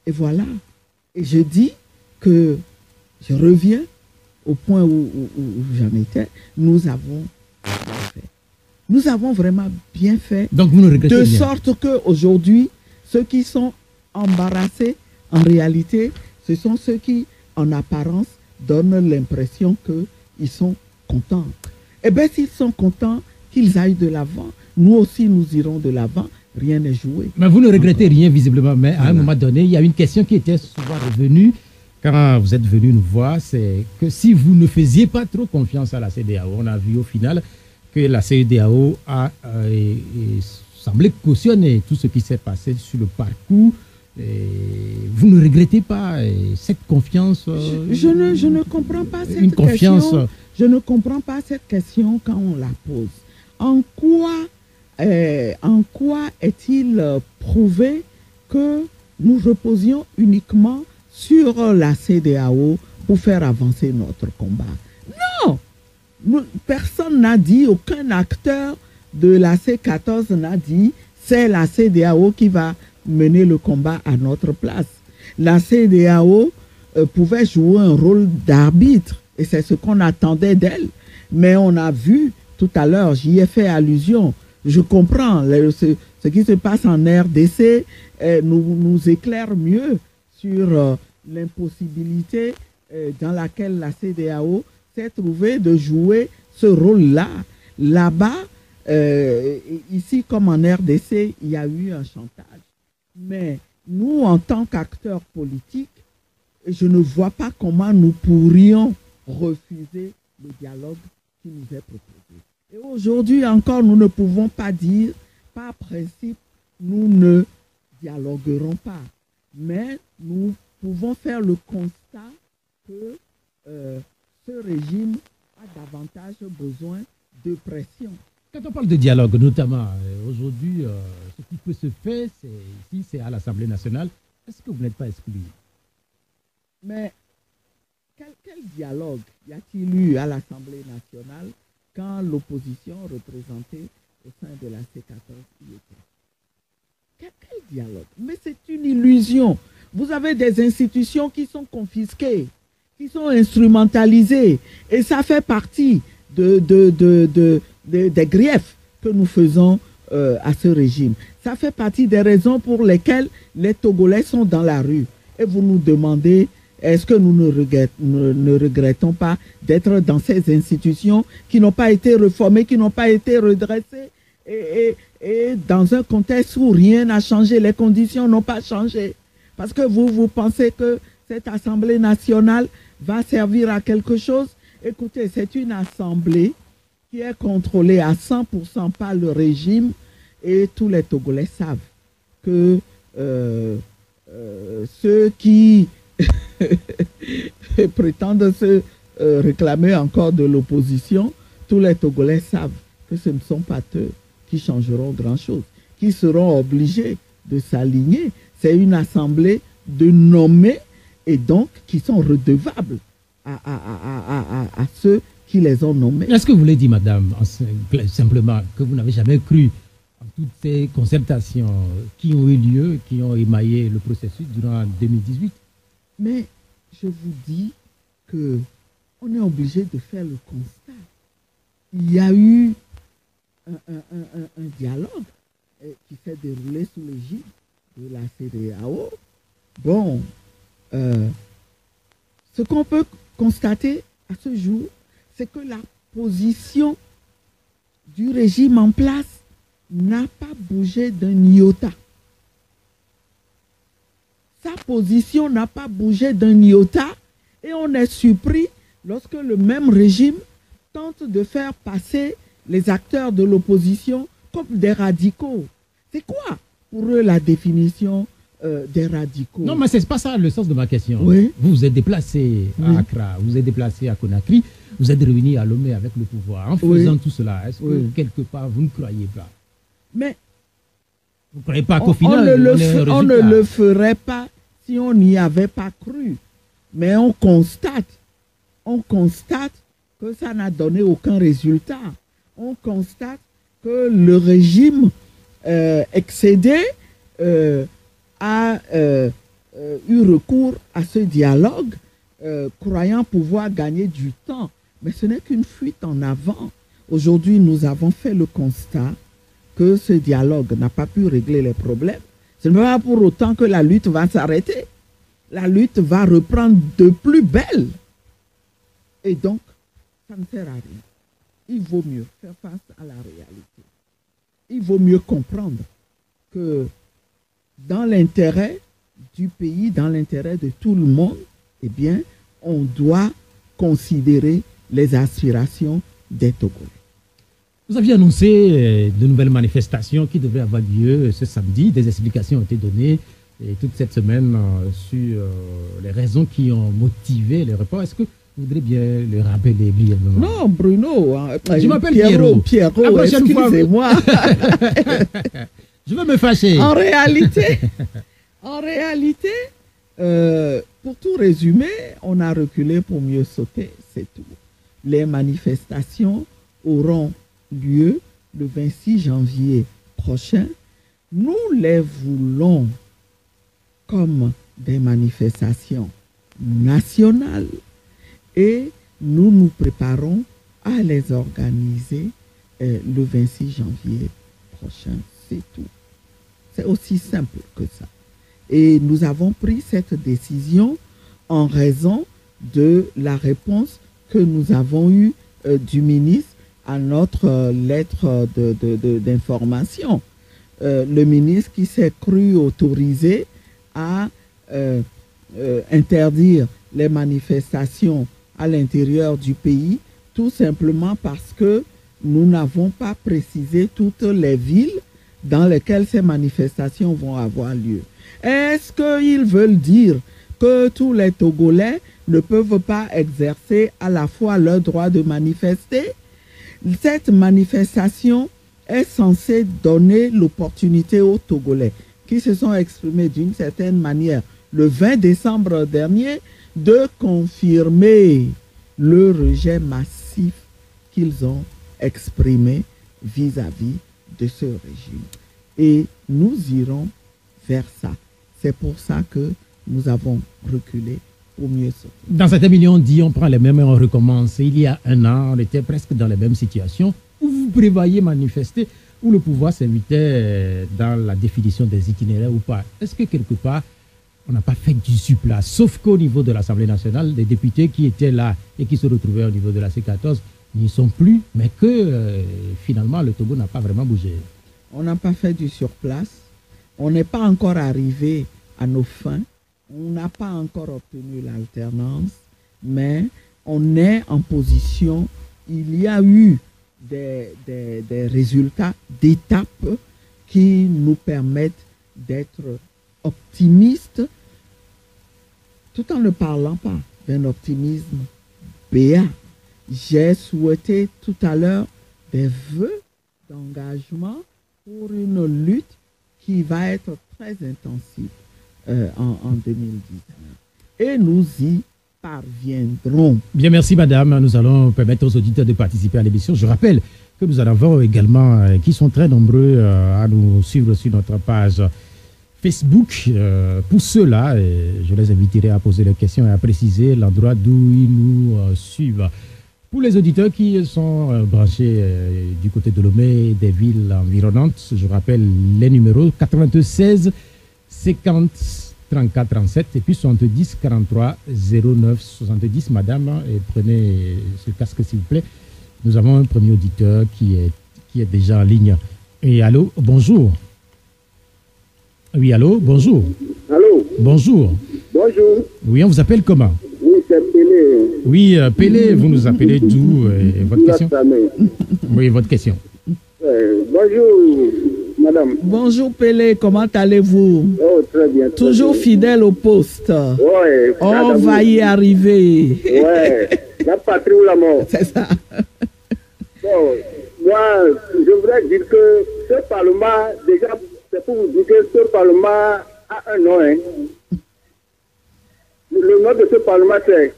Et voilà. Et je dis que je reviens au point où j'en étais. Nous avons bien fait. Nous avons vraiment bien fait. Donc vous ne regrettez de rien. Sorte qu'aujourd'hui, ceux qui sont embarrassés, en réalité, ce sont ceux qui, en apparence, donnent l'impression qu'ils sont contents. Eh bien, s'ils sont contents, qu'ils aillent de l'avant. Nous aussi, nous irons de l'avant. Rien n'est joué. Mais vous ne regrettez rien, visiblement. Mais à un moment donné, il y a une question qui était souvent revenue quand vous êtes venu nous voir, c'est que si vous ne faisiez pas trop confiance à la CEDEAO, on a vu au final que la CEDEAO a semblé cautionner tout ce qui s'est passé sur le parcours. Vous ne regrettez pas cette confiance? Je ne comprends pas cette question. Je ne comprends pas cette question quand on la pose. En quoi est-il prouvé que nous reposions uniquement sur la CEDEAO pour faire avancer notre combat? Non! Personne n'a dit, aucun acteur de la C14 n'a dit, c'est la CEDEAO qui va mener le combat à notre place. La CEDEAO pouvait jouer un rôle d'arbitre et c'est ce qu'on attendait d'elle. Mais on a vu tout à l'heure, j'y ai fait allusion, je comprends ce qui se passe en RDC nous éclaire mieux sur l'impossibilité dans laquelle la CEDEAO s'est trouvée de jouer ce rôle-là. Là-bas, ici comme en RDC, il y a eu un chantage. Mais nous, en tant qu'acteurs politiques, je ne vois pas comment nous pourrions refuser le dialogue qui nous est proposé. Et aujourd'hui encore, nous ne pouvons pas dire, par principe, nous ne dialoguerons pas. Mais nous pouvons faire le constat que ce régime a davantage besoin de pression. Quand on parle de dialogue, notamment aujourd'hui, ce qui peut se faire, c'est à l'Assemblée nationale. Est-ce que vous n'êtes pas exclu? Mais quel dialogue y a-t-il eu à l'Assemblée nationale quand l'opposition représentée au sein de la C14 y était. Quel dialogue? Mais c'est une illusion. Vous avez des institutions qui sont confisquées, qui sont instrumentalisées, et ça fait partie des griefs que nous faisons à ce régime. Ça fait partie des raisons pour lesquelles les Togolais sont dans la rue. Et vous nous demandez, est-ce que nous ne regrettons pas d'être dans ces institutions qui n'ont pas été réformées, qui n'ont pas été redressées, et dans un contexte où rien n'a changé, les conditions n'ont pas changé. Parce que vous pensez que cette Assemblée nationale va servir à quelque chose? Écoutez, c'est une assemblée qui est contrôlée à 100% par le régime, et tous les Togolais savent que ceux qui prétendent se réclamer encore de l'opposition, tous les Togolais savent que ce ne sont pas eux qui changeront grand-chose, qui seront obligés de s'aligner. C'est une assemblée de nommés et donc qui sont redevables à ceux qui les ont nommés. Est-ce que vous voulez dire, madame, simplement, que vous n'avez jamais cru en toutes ces concertations qui ont eu lieu, qui ont émaillé le processus durant 2018? Mais je vous dis que on est obligé de faire le constat. Il y a eu un dialogue qui s'est déroulé sous l'égide de la CEDEAO. Bon, ce qu'on peut constater à ce jour, c'est que la position du régime en place n'a pas bougé d'un iota. Sa position n'a pas bougé d'un iota, et on est surpris lorsque le même régime tente de faire passer les acteurs de l'opposition comme des radicaux. C'est quoi pour eux la définition des radicaux? Non, mais c'est pas ça le sens de ma question. Oui. Vous vous êtes déplacé à Accra, vous êtes déplacé à Conakry, vous êtes réunis à Lomé avec le pouvoir. En faisant tout cela, est-ce que quelque part vous ne croyez pas? Mais vous ne croyez pas qu'au final, on ne le ferait pas si on n'y avait pas cru. Mais on constate que ça n'a donné aucun résultat. On constate que le régime excédé a eu recours à ce dialogue, croyant pouvoir gagner du temps. Mais ce n'est qu'une fuite en avant. Aujourd'hui, nous avons fait le constat que ce dialogue n'a pas pu régler les problèmes. Ce n'est pas pour autant que la lutte va s'arrêter. La lutte va reprendre de plus belle. Et donc, ça ne sert à rien. Il vaut mieux faire face à la réalité. Il vaut mieux comprendre que dans l'intérêt du pays, dans l'intérêt de tout le monde, eh bien, on doit considérer les aspirations des Togolais. Vous aviez annoncé de nouvelles manifestations qui devraient avoir lieu ce samedi. Des explications ont été données et toute cette semaine sur les raisons qui ont motivé les reports. Est-ce que vous voudrez bien le rappeler brièvement? Non, Bruno. Je m'appelle Pierrot. Pierrot, excusez-moi. Je veux me fâcher. En réalité, pour tout résumer, on a reculé pour mieux sauter, c'est tout. Les manifestations auront lieu le 26 janvier prochain. Nous les voulons comme des manifestations nationales et nous nous préparons à les organiser le 26 janvier prochain. C'est tout. C'est aussi simple que ça. Et nous avons pris cette décision en raison de la réponse que nous avons eue du ministre à notre lettre d'information. Le ministre qui s'est cru autorisé à interdire les manifestations à l'intérieur du pays, tout simplement parce que nous n'avons pas précisé toutes les villes dans lesquelles ces manifestations vont avoir lieu. Est-ce qu'ils veulent dire que tous les Togolais ne peuvent pas exercer à la fois leur droit de manifester? Cette manifestation est censée donner l'opportunité aux Togolais qui se sont exprimés d'une certaine manière le 20 décembre dernier de confirmer le rejet massif qu'ils ont exprimer vis-à-vis de ce régime. Et nous irons vers ça. C'est pour ça que nous avons reculé pour mieux sauter. Dans cette émission, on dit on prend les mêmes et on recommence. Il y a un an, on était presque dans les mêmes situations où vous prévoyez manifester, où le pouvoir s'invitait dans la définition des itinéraires ou pas. Est-ce que quelque part, on n'a pas fait du supla? Sauf qu'au niveau de l'Assemblée nationale, les députés qui étaient là et qui se retrouvaient au niveau de la C14 n'y sont plus, mais que finalement, le Togo n'a pas vraiment bougé. On n'a pas fait du surplace. On n'est pas encore arrivé à nos fins. On n'a pas encore obtenu l'alternance, mais on est en position. Il y a eu des résultats d'étapes qui nous permettent d'être optimistes tout en ne parlant pas d'un optimisme béat. J'ai souhaité tout à l'heure des vœux d'engagement pour une lutte qui va être très intensive en 2019. Et nous y parviendrons. Bien, merci madame. Nous allons permettre aux auditeurs de participer à l'émission. Je rappelle que nous en avons également qui sont très nombreux à nous suivre sur notre page Facebook. Pour ceux-là, je les inviterai à poser leurs questions et à préciser l'endroit d'où ils nous suivent. Pour les auditeurs qui sont branchés du côté de Lomé et des villes environnantes, je rappelle les numéros 96 50 34 37 et puis 70 43 09 70. Madame, et prenez ce casque s'il vous plaît. Nous avons un premier auditeur qui est déjà en ligne. Et allô, bonjour. Oui, allô, bonjour. Allô. Bonjour. Bonjour. Oui, on vous appelle comment? Oui, c'est Pélé. Oui, Pélé, vous nous appelez d'où? Votre question? Oui, votre question. Bonjour, madame. Bonjour Pélé, comment allez-vous? Oh, très bien. Très Toujours bien. fidèle au poste. Ouais. On va y arriver. Ouais. La patrie ou la mort. C'est ça. Bon, moi, je voudrais dire que ce Parlement, déjà, c'est pour vous dire que ce Parlement a un nom. Hein. Le nom de ce Parlement, c'est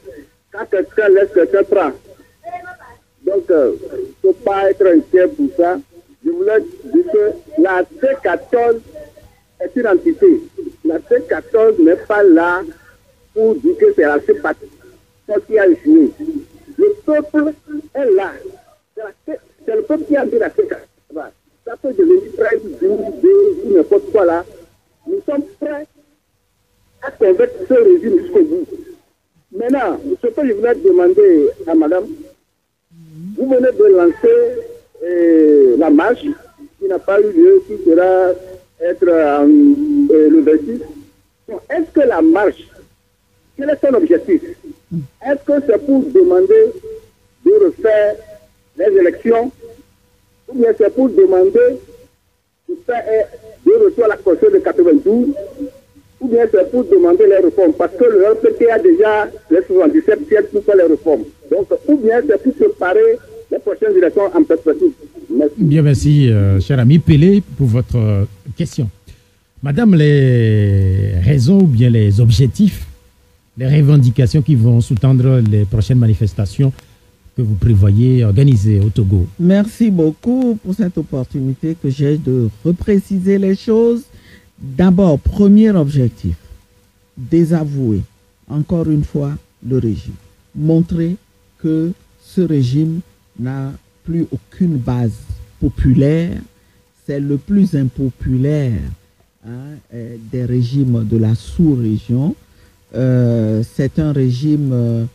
quand quelqu'un laisse quelqu'un prendre. Donc, il ne faut pas être inquiet pour ça. Je voulais dire que la C14 est une entité. La C14 n'est pas là pour dire que c'est la C14 qui a échoué. Le peuple est là. C'est le peuple qui a dit la C14. Ça peut devenir 13, 12, ou n'importe quoi là. Nous sommes prêts à convaincre ce régime jusqu'au bout. Maintenant, ce que je voulais demander à madame, vous venez de lancer la marche qui n'a pas eu lieu, qui sera être le 26. Est-ce que la marche, quel est son objectif? Est-ce que c'est pour demander de refaire les élections ou bien c'est pour demander de faire de retour à la Constitution de 92 ou bien c'est pour demander les réformes parce que le RPT a déjà les 77 sièges pour faire les réformes. Donc, ou bien c'est pour préparer les prochaines élections en perspective. Merci. Bien, merci, cher ami Pélé, pour votre question. Madame, les raisons ou bien les objectifs, les revendications qui vont sous-tendre les prochaines manifestations que vous prévoyez organiser au Togo? Merci beaucoup pour cette opportunité que j'ai de repréciser les choses. D'abord, premier objectif, désavouer encore une fois le régime. Montrer que ce régime n'a plus aucune base populaire. C'est le plus impopulaire des régimes de la sous-région. C'est un régime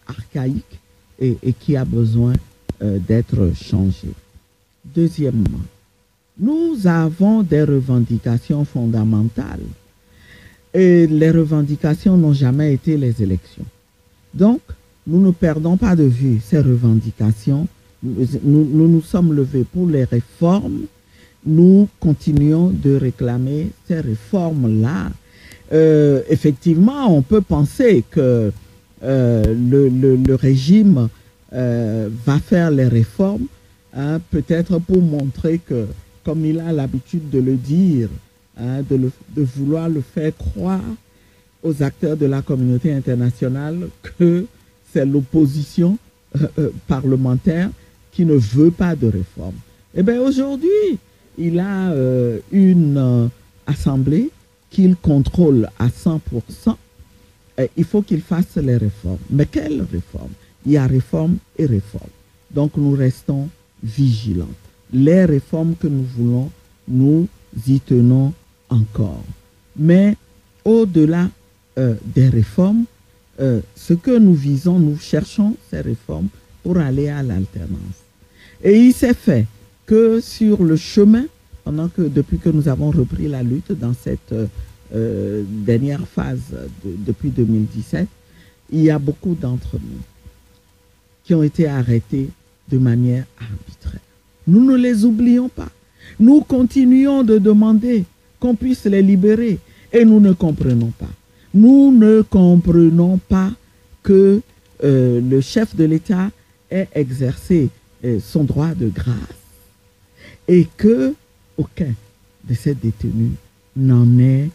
archaïque et qui a besoin d'être changé. Deuxièmement, nous avons des revendications fondamentales et les revendications n'ont jamais été les élections. Donc, nous ne perdons pas de vue ces revendications. Nous sommes levés pour les réformes. Nous continuons de réclamer ces réformes-là. Effectivement, on peut penser que le régime va faire les réformes, peut-être pour montrer que, comme il a l'habitude de le dire, de vouloir le faire croire aux acteurs de la communauté internationale que c'est l'opposition parlementaire qui ne veut pas de réforme. Eh bien, aujourd'hui, il a une assemblée qu'il contrôle à 100%. Et il faut qu'il fasse les réformes. Mais quelles réformes? Il y a réforme et réforme. Donc, nous restons vigilants. Les réformes que nous voulons, nous y tenons encore. Mais au-delà des réformes, ce que nous visons, nous cherchons ces réformes pour aller à l'alternance. Et il s'est fait que sur le chemin, depuis que nous avons repris la lutte dans cette dernière phase depuis 2017, il y a beaucoup d'entre nous qui ont été arrêtés de manière arbitraire. Nous ne les oublions pas. Nous continuons de demander qu'on puisse les libérer et nous ne comprenons pas. Nous ne comprenons pas que le chef de l'État ait exercé son droit de grâce et que aucun de ces détenus n'en ait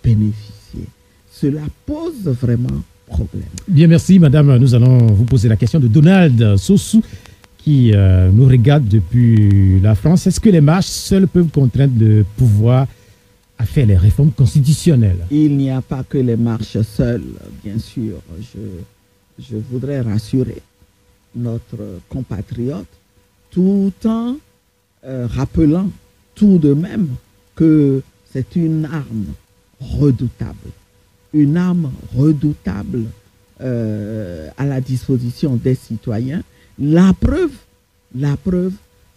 bénéficié. Cela pose vraiment problème. Bien, merci madame. Nous allons vous poser la question de Donald Sossou qui nous regarde depuis la France. Est-ce que les marches seules peuvent contraindre le pouvoir à faire les réformes constitutionnelles? Il n'y a pas que les marches seules, bien sûr. Je voudrais rassurer notre compatriote tout en rappelant tout de même que c'est une arme redoutable. Une arme redoutable à la disposition des citoyens. La preuve,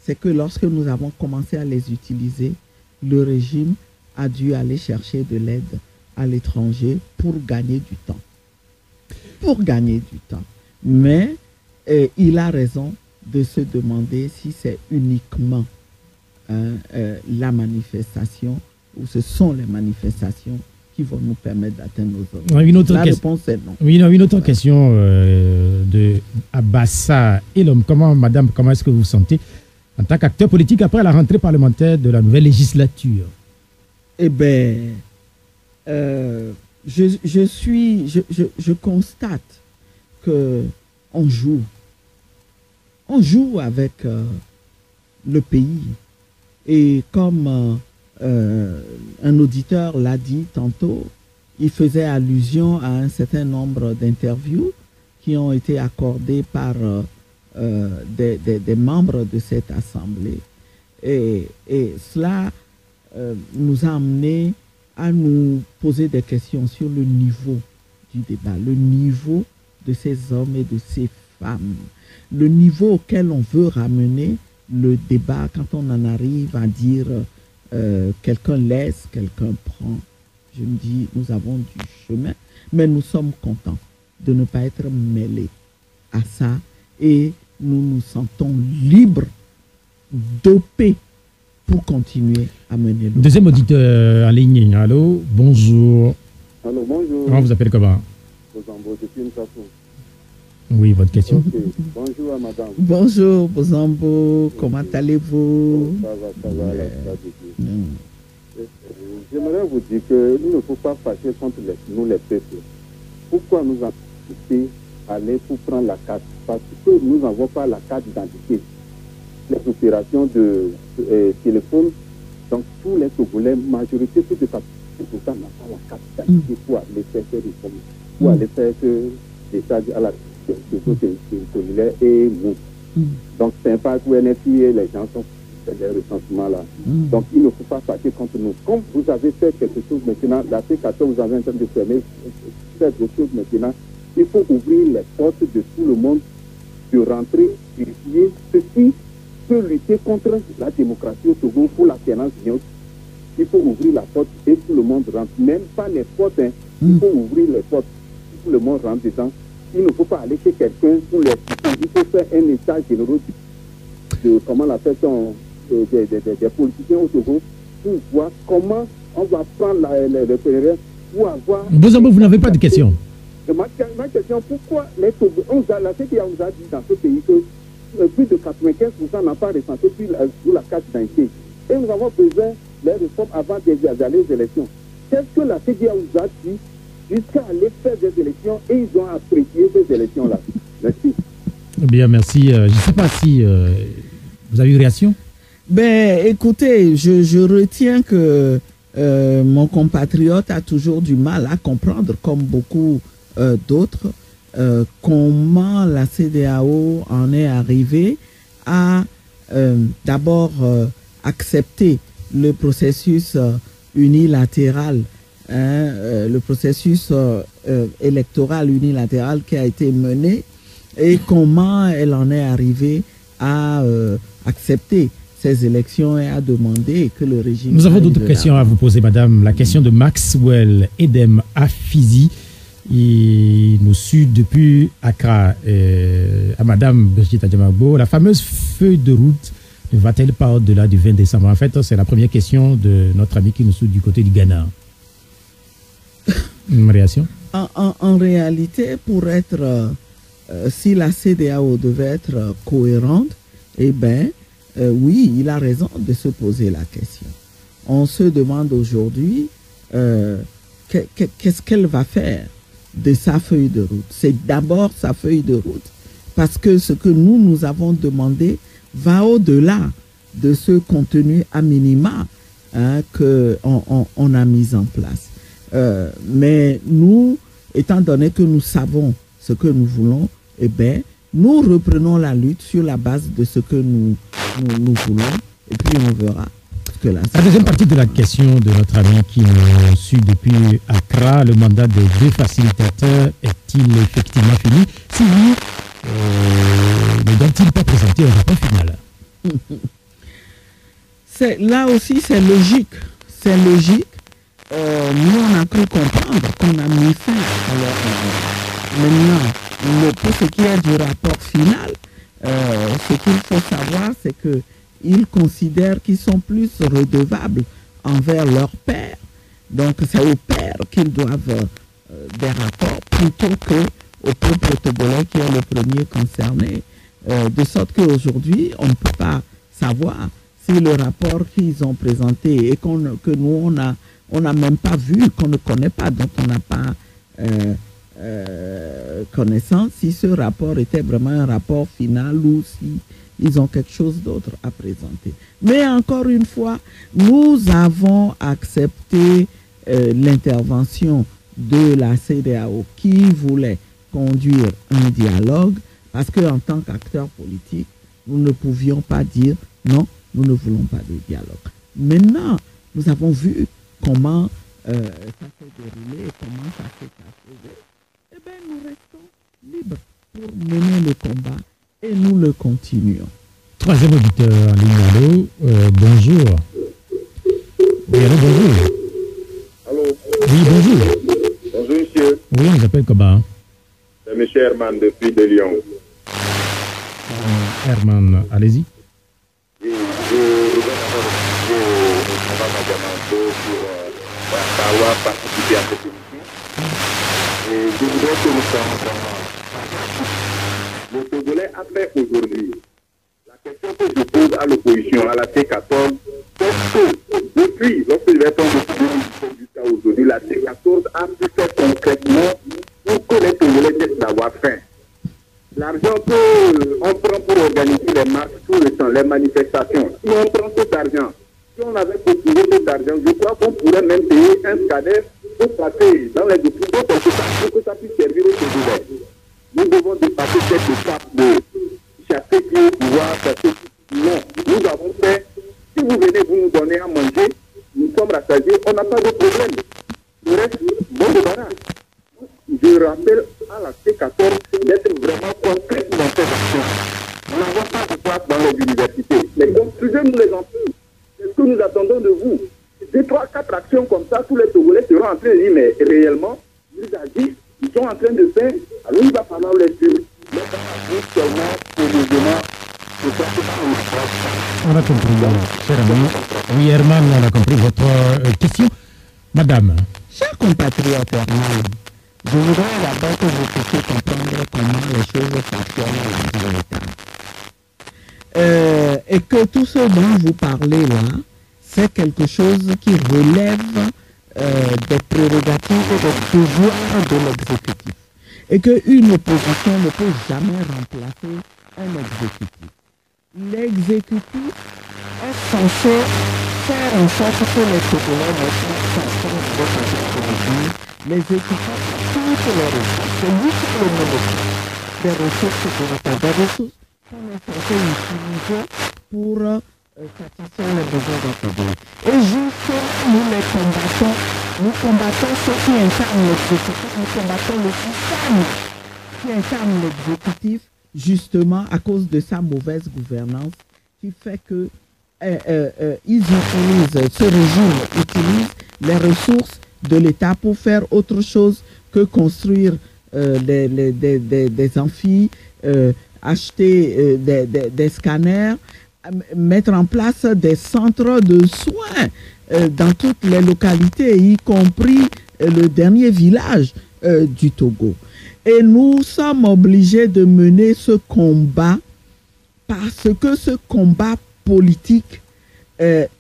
c'est que lorsque nous avons commencé à les utiliser, le régime a dû aller chercher de l'aide à l'étranger pour gagner du temps. Mais il a raison de se demander si c'est uniquement la manifestation ou ce sont les manifestations qui vont nous permettre d'atteindre nos objectifs. La réponse est non. Oui, une autre question de Abassa Elom. Madame, comment est-ce que vous vous sentez en tant qu'acteur politique après la rentrée parlementaire de la nouvelle législature? Eh bien, je constate que on joue avec le pays. Et comme un auditeur l'a dit tantôt, il faisait allusion à un certain nombre d'interviews qui ont été accordées par des membres de cette assemblée. Et cela nous a amené à nous poser des questions sur le niveau du débat, le niveau de ces hommes et de ces femmes, le niveau auquel on veut ramener le débat quand on en arrive à dire quelqu'un laisse, quelqu'un prend. Je me dis, nous avons du chemin, mais nous sommes contents de ne pas être mêlés à ça et nous nous sentons libres, dopés pour continuer à mener le Deuxième auditeur en ligne. Allô, bonjour. Allô, bonjour. Comment vous appelez comment? Bozambo, depuis une façon. Oui, votre question. Okay. Bonjour à madame. Bonjour, Bozambo. Comment allez-vous? Ça va, J'aimerais vous dire que nous ne faut pas fâcher contre nous les peuples. Pourquoi nous avons été aller pour prendre la carte? Parce que nous n'avons pas la carte d'identité. Les opérations de téléphone, donc tous les Togolais, majorité, plus de 80% n'ont pas la carte d'identité pour aller faire ces réformes, pour aller faire des stages à la cellulaire et nous. Donc c'est un pas où NFI et les gens sont des recensements là. Donc il ne faut pas fâcher contre nous. Comme vous avez fait quelque chose maintenant, la C14, vous avez en train de fermer, faire d'autres choses maintenant, il faut ouvrir les portes de tout le monde, de rentrer, vérifier ce qui peut lutter contre la démocratie au Togo pour l'alternance. Il faut ouvrir la porte et tout le monde rentre. Même pas les portes, hein. Il faut ouvrir les portes. Tout le monde rentre dedans. Il ne faut pas aller chez quelqu'un pour les... Il faut faire un état généraux de comment la personne des politiciens au Togo pour voir comment on va prendre le PNR pour avoir... Vous n'avez pas de question. Ma question, pourquoi les Togo, la CPA nous a dit dans ce pays que plus de 95% n'ont pas recensé sur la carte d'identité. Et nous avons besoin des réformes avant d'aller aux élections. Qu'est-ce que la CDA nous a dit jusqu'à aller faire des élections et ils ont apprécié ces élections-là? Merci. Bien, merci. Je ne sais pas si vous avez une réaction. Ben, écoutez, je retiens que mon compatriote a toujours du mal à comprendre, comme beaucoup d'autres, comment la CEDEAO en est arrivée à d'abord accepter le processus unilatéral, le processus électoral unilatéral qui a été mené, et comment elle en est arrivée à accepter ces élections et à demander que le régime... Nous avons d'autres questions à vous poser, madame. La question de Maxwell Edem Afizi. Il nous suit depuis Accra à madame Brigitte Adjamagbo. La fameuse feuille de route ne va-t-elle pas au-delà du 20 décembre? En fait, c'est la première question de notre ami qui nous suit du côté du Ghana. Une réaction? En réalité, pour être... si la CEDEAO devait être cohérente, eh bien, oui, il a raison de se poser la question. On se demande aujourd'hui qu'est-ce qu'elle va faire de sa feuille de route. C'est d'abord sa feuille de route, parce que ce que nous avons demandé va au-delà de ce contenu à minima qu'on a mis en place. Mais nous, étant donné que nous savons ce que nous voulons, eh bien, nous reprenons la lutte sur la base de ce que nous voulons, et puis on verra. Que la deuxième partie de la question de notre ami qui nous suit depuis Accra, le mandat des deux facilitateurs est-il effectivement fini? Si oui, ne doit-il pas présenter un rapport final? Là aussi, c'est logique. C'est logique. Nous, on a cru comprendre qu'on a mis fin à leur maintenant. Pour ce qui est du rapport final, ce qu'il faut savoir, c'est qu'ils considèrent qu'ils sont plus redevables envers leur père. Donc, c'est au père qu'ils doivent des rapports plutôt qu'au peuple togolais qui est le premier concerné. De sorte qu'aujourd'hui, on ne peut pas savoir si le rapport qu'ils ont présenté et que nous, on n'a même pas vu, qu'on ne connaît pas, dont on n'a pas... connaissance, si ce rapport était vraiment un rapport final ou si ils ont quelque chose d'autre à présenter. Mais encore une fois, nous avons accepté l'intervention de la CEDEAO qui voulait conduire un dialogue, parce qu'en tant qu'acteurs politiques, nous ne pouvions pas dire non, nous ne voulons pas de dialogue. Maintenant, nous avons vu comment ça s'est déroulé et comment ça s'est achevé. Eh bien, nous restons libres pour mener le combat et nous le continuons. Troisième auditeur en ligne, allô, bonjour. Oui, allô, bonjour. Allô. Oui, bonjour. Bonjour, monsieur. Oui, on vous appelle comment? C'est M. Herman depuis de Lyon. Herman, allez-y. Je voudrais d'abord pour avoir participé à cette émission. Et je voudrais que nous sachions vraiment. Le Togolais a fait aujourd'hui. La question que je pose à l'opposition, à la C14, est-ce que depuis, lorsque je vais prendre jusqu'à aujourd'hui, la C14 a pu faire concrètement pour que les Togolais cessent d'avoir faim? L'argent qu'on prend pour organiser les marches tout le temps, les manifestations, si on prend cet argent, si on avait postulé cet argent, je crois qu'on pourrait même payer un SCADEF pour passer dans les hôpitaux pour que ça puisse servir aux Togolais. Nous devons dépasser cette étape de chasser qui au pouvoir, chasser qui... Non, nous avons fait, si vous venez vous nous donner à manger, nous sommes rassasiés, on n'a pas de problème. Le reste, bon débarras. Je rappelle à la C14 d'être vraiment concrète dans cette action. Nous n'avons pas de place dans les universités. Mais construisez-nous les ampules. C'est ce que nous attendons de vous. 2, 3, 4 actions comme ça, tous les Togolais seront en train de dire, mais réellement, ils agissent, ils sont en train de faire, alors il va falloir les suivre. Mais pas seulement pour le mouvement. On a compris, cher ami. Oui, Herman, on a compris votre question. Madame. Chers compatriotes Herman, je voudrais d'abord que vous puissiez comprendre comment les choses fonctionnent dans l'État. Et que tout ce dont vous parlez là, c'est quelque chose qui relève des prérogatives et des pouvoirs de l'exécutif. et qu'une opposition ne peut jamais remplacer un exécutif. L'exécutif est censé faire en sorte que les Togolais ne soient pas l'exécutif touche les ressources. C'est lui qui le monopolise des ressources de l'État, des ressources qu'on est censé utiliser pour satisfaire les besoins des Togolais. Et justement, nous les combattons. Nous combattons ceux qui incarnent l'exécutif, nous combattons le système qui incarne l'exécutif, justement à cause de sa mauvaise gouvernance, qui fait que ce régime utilise les ressources de l'État pour faire autre chose que construire des amphis, acheter des scanners, mettre en place des centres de soins dans toutes les localités, y compris le dernier village du Togo. Et nous sommes obligés de mener ce combat parce que ce combat politique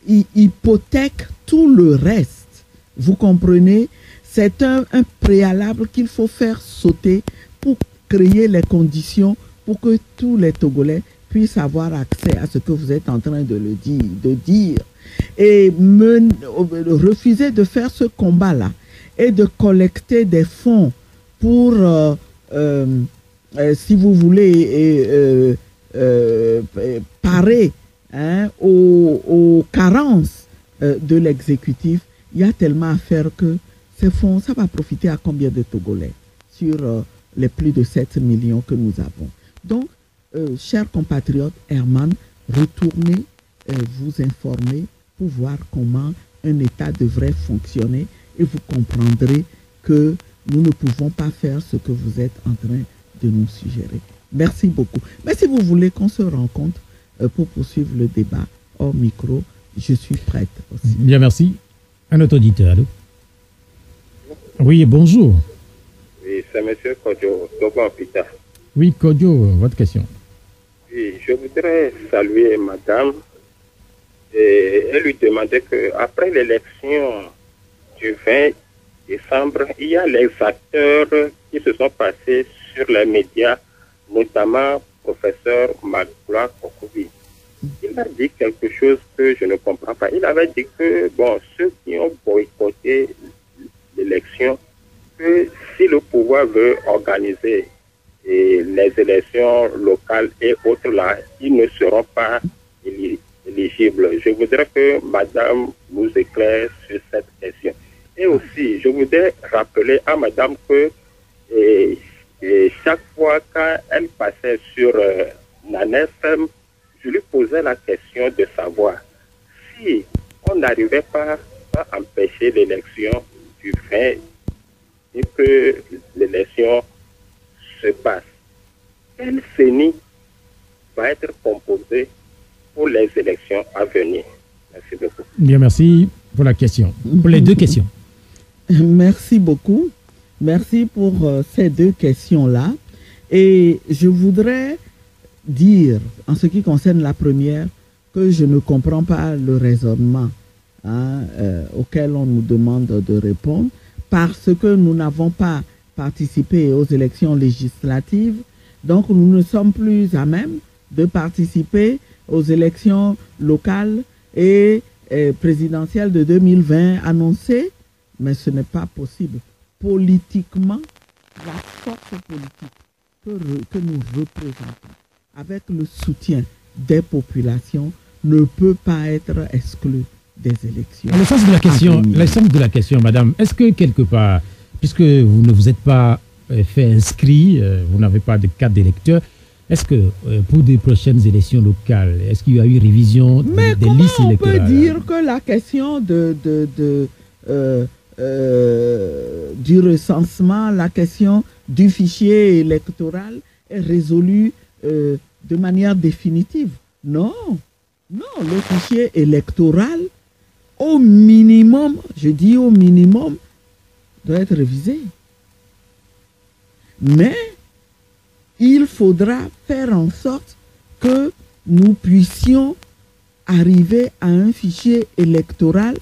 hypothèque tout le reste. Vous comprenez? C'est un préalable qu'il faut faire sauter pour créer les conditions pour que tous les Togolais puissent avoir accès à ce que vous êtes en train de dire. Et refuser de faire ce combat-là et de collecter des fonds pour, si vous voulez, parer aux carences de l'exécutif. Il y a tellement à faire que ces fonds, ça va profiter à combien de Togolais sur les plus de 7 millions que nous avons. Donc, chers compatriotes, Herman, retournez vous informer pour voir comment un État devrait fonctionner et vous comprendrez que nous ne pouvons pas faire ce que vous êtes en train de nous suggérer. Merci beaucoup. Mais si vous voulez qu'on se rencontre pour poursuivre le débat hors micro, je suis prête aussi. Bien, merci. Un autre auditeur, allô? Oui, bonjour. Oui, c'est M. Kodjo, Togo Pita. Oui, Kodjo, votre question. Oui, je voudrais saluer madame et lui demander qu'après l'élection du 20 décembre, il y a les acteurs qui se sont passés sur les médias, notamment professeur Magloire Kokobi. Il a dit quelque chose que je ne comprends pas. Il avait dit que, bon, ceux qui ont boycotté l'élection, que si le pouvoir veut organiser les élections locales et autres là, ils ne seront pas éligibles. Je voudrais que madame nous éclaire sur cette question. Et aussi, je voudrais rappeler à madame que chaque fois qu'elle passait sur NANEFM, je lui posais la question de savoir si on n'arrivait pas à empêcher l'élection du 20 et que l'élection se passe. Quel CENI va être composé pour les élections à venir? Merci beaucoup. Bien, merci pour la question. Pour les deux questions. Merci beaucoup. Merci pour ces deux questions-là. Et je voudrais dire, en ce qui concerne la première, que je ne comprends pas le raisonnement auquel on nous demande de répondre, parce que nous n'avons pas participé aux élections législatives, donc nous ne sommes plus à même de participer aux élections locales et présidentielles de 2020 annoncées, mais ce n'est pas possible. Politiquement, la force politique que nous représentons, avec le soutien des populations, ne peut pas être exclu des élections. Le sens de la question, madame, est-ce que quelque part, puisque vous ne vous êtes pas fait inscrit, vous n'avez pas de carte d'électeur, est-ce que pour des prochaines élections locales, est-ce qu'il y a eu révision des listes électorales? On peut dire que la question du recensement, la question du fichier électoral est résolue de manière définitive? Non, le fichier électoral, au minimum, je dis au minimum, doit être révisé. Mais il faudra faire en sorte que nous puissions arriver à un fichier électoral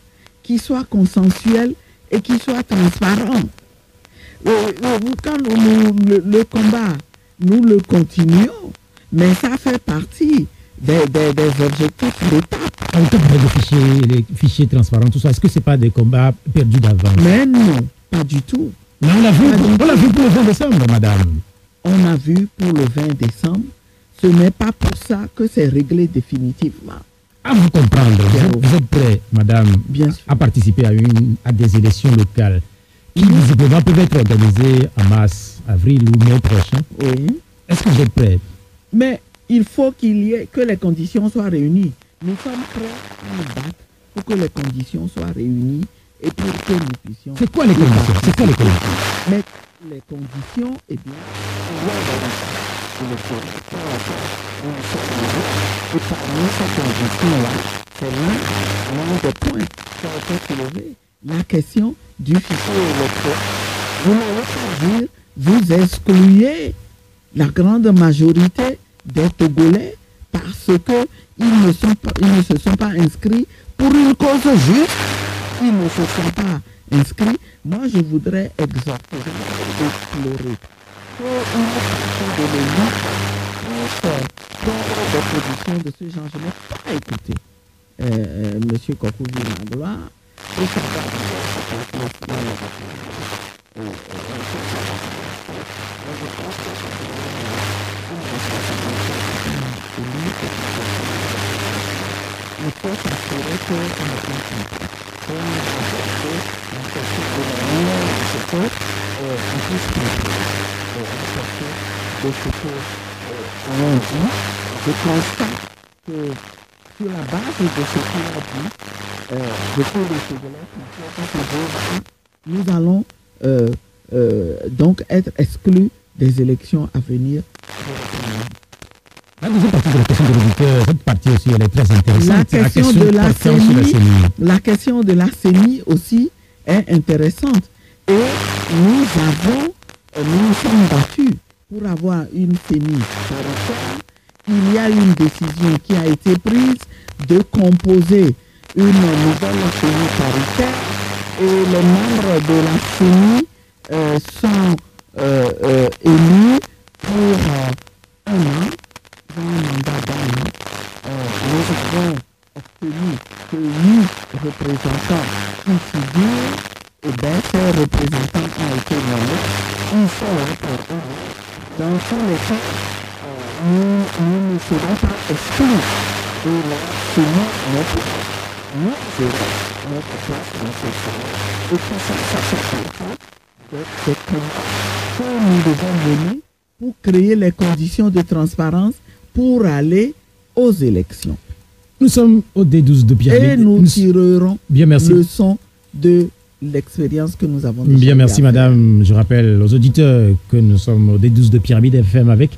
qui soit consensuel et qui soit transparent. Quand le combat, nous le continuons, mais ça fait partie des objectifs d'étape. En tout cas, les fichiers transparents, tout ça, est-ce que ce n'est pas des combats perdus d'avance? Mais non, pas du tout. Mais on l'a vu pour le 20 décembre, madame. On a vu pour le 20 décembre. Ce n'est pas pour ça que c'est réglé définitivement. À vous comprendre, vous êtes prêt, madame, à participer à des élections locales qui visiblement peuvent être organisées en mars, avril ou mai prochain. Oui. Est-ce que vous êtes prêt? Mais il faut que les conditions soient réunies. Nous sommes prêts à nous battre pour que les conditions soient réunies et pour que nous puissions... C'est quoi les conditions? Mais les conditions, eh bien, et parmi ces conditions-là, c'est l'un des points qui a été soulevé. La question du fichier électoral. Vous n'allez pas dire, vous excluez la grande majorité des Togolais parce qu'ils ne se sont pas inscrits pour une cause juste. Ils ne se sont pas inscrits. Moi, je voudrais exhorter, explorer une façon de l'élite pour prendre des positions de ce genre. Je n'ai pas écouté M. Kokou Villa pour savoir il faut s'assurer que je constate que sur la base de ce qu'il a dit, nous allons donc être exclus des élections à venir. La deuxième partie de la question de l'auditeur, cette partie aussi, elle est très intéressante. La question de la CENI aussi est intéressante. Et nous sommes battus pour avoir une CENI paritaire. Il y a une décision qui a été prise de composer une nouvelle CENI paritaire et les membres de la CENI sont élus pour un an. Dans un mandat d'un an, nous avons obtenu que 8 représentants qui figurent, et bien ces représentants ont été nommés, ils sont là pour eux. Dans tous les cas, nous ne serons pas exclus de la CENI, nous aurons notre place dans ce salon. Et tout ça fait partie des combats que nous devons mener pour créer les conditions de transparence pour aller aux élections. Nous sommes au D12 de Pyramide. Et nous tirerons leçon de l'expérience que nous avons déjà. Bien, merci madame. Je rappelle aux auditeurs que nous sommes au D12 de Pyramide FM avec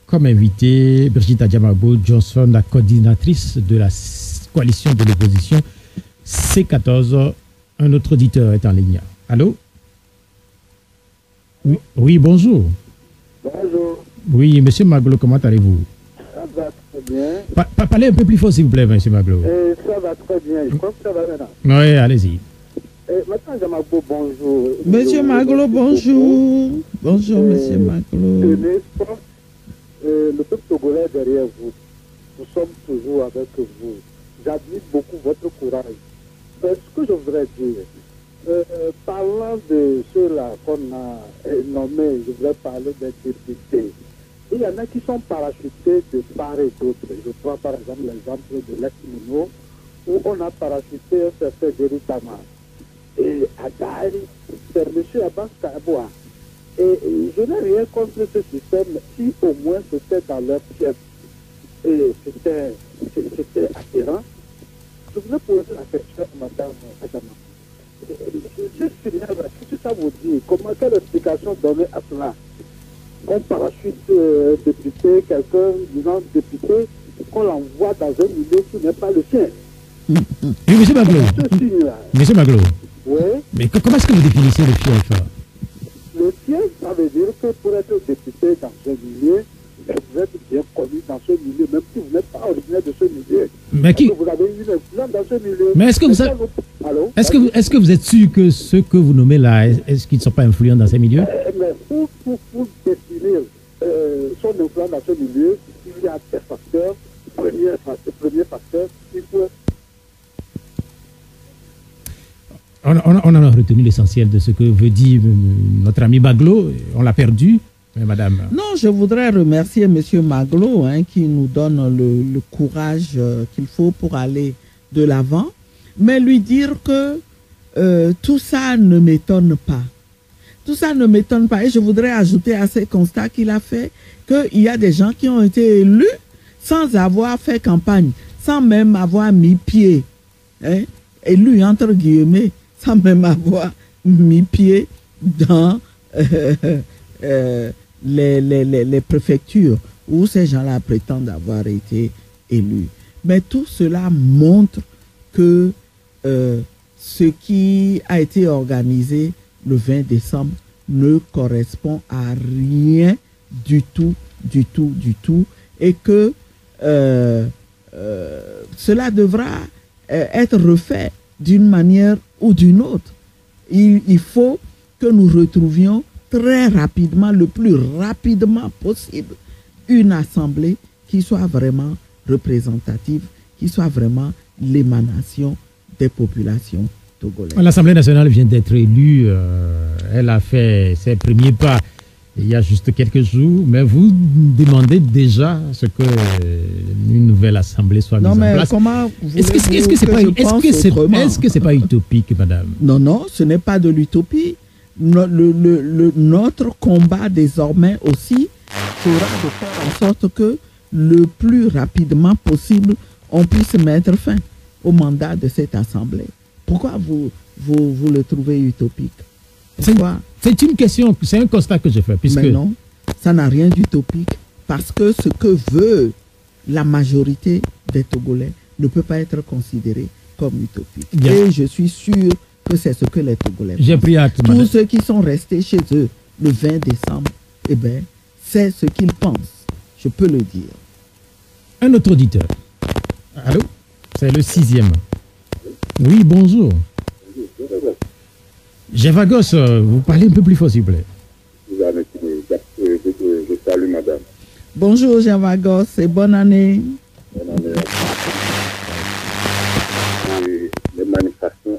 comme invité Brigitte Adjamabo Johnson, la coordinatrice de la coalition de l'opposition C14. Un autre auditeur est en ligne. Allô? Oui, bonjour. Bonjour. Oui, monsieur Maglo, comment allez-vous? Ça va très bien. Parlez un peu plus fort, s'il vous plaît, monsieur Maglo. Ça va très bien. Je crois que ça va maintenant. Oui, allez-y. Maintenant, Jamabo, bonjour. Monsieur Maglo, bonjour. Bonjour, monsieur Maglo. N'est-ce pas, le peuple togolais derrière vous, nous sommes toujours avec vous. J'admire beaucoup votre courage. Ce que je voudrais dire, parlant de ceux-là qu'on a nommés, je voudrais parler des députés. Il y en a qui sont parachutés de part et d'autre. Je prends par exemple l'exemple de l'ex-Mino, où on a parachuté un certain Jerry Tama. Et à Gari, c'est M. Abbas Kaboua. Et je n'ai rien contre ce système si au moins c'était dans leur pièce. Et c'était attirant. Je voulais poser la question à Mme Adama. Je signale, qu'est-ce que ça vous dit? Quelle explication donner à cela? Qu'on parachute député, quelqu'un disant député, qu'on l'envoie dans un milieu qui n'est pas le sien. Oui, monsieur Maglo. Monsieur Maglo. Oui. Mais comment est-ce que vous définissez le fief? Le fief, ça veut dire que pour être député dans ce milieu, vous êtes bien connu dans ce milieu, même si vous n'êtes pas originaire de ce milieu. Mais qui... vous avez une influence dans ce milieu. Mais est-ce que vous savez... Allô? Est-ce que vous êtes sûr que ceux que vous nommez là, est-ce qu'ils ne sont pas influents dans ces milieux? Mais pour définir son influence dans ce milieu, il y a des facteurs. Premier facteur, il faut... On en a retenu l'essentiel de ce que veut dire notre ami Maglo. On l'a perdu, madame. Non, je voudrais remercier M. Maglo qui nous donne le courage qu'il faut pour aller de l'avant, mais lui dire que tout ça ne m'étonne pas. Tout ça ne m'étonne pas. Et je voudrais ajouter à ces constats qu'il a fait qu'il y a des gens qui ont été élus sans avoir fait campagne, sans même avoir mis pied, élus entre guillemets, sans même avoir mis pied dans les préfectures où ces gens-là prétendent avoir été élus. Mais tout cela montre que ce qui a été organisé le 20 décembre ne correspond à rien du tout, et que cela devra être refait d'une manière ou d'une autre. Il faut que nous retrouvions très rapidement, le plus rapidement possible, une assemblée qui soit vraiment représentative, qui soit vraiment l'émanation des populations togolaises. L'Assemblée nationale vient d'être élue, elle a fait ses premiers pas il y a juste quelques jours, mais vous demandez déjà ce que une nouvelle assemblée soit mise en place. Comment est-ce que c'est pas utopique, madame? Non, ce n'est pas de l'utopie. Notre combat désormais aussi sera de faire en sorte que le plus rapidement possible on puisse mettre fin au mandat de cette assemblée. Pourquoi vous le trouvez utopique? C'est une question, c'est un constat que j'ai fait. Mais non, ça n'a rien d'utopique, parce que ce que veut la majorité des Togolais ne peut pas être considéré comme utopique. Bien. Et je suis sûr que c'est ce que les Togolais pensent. J'ai pris acte, tous ceux qui sont restés chez eux le 20 décembre, eh bien, c'est ce qu'ils pensent. Je peux le dire. Un autre auditeur. Allô? C'est le 6e. Oui, bonjour. Gévagos, vous parlez un peu plus fort, s'il vous plaît. Je salue madame. Bonjour Gévagos et bonne année. Bonne année.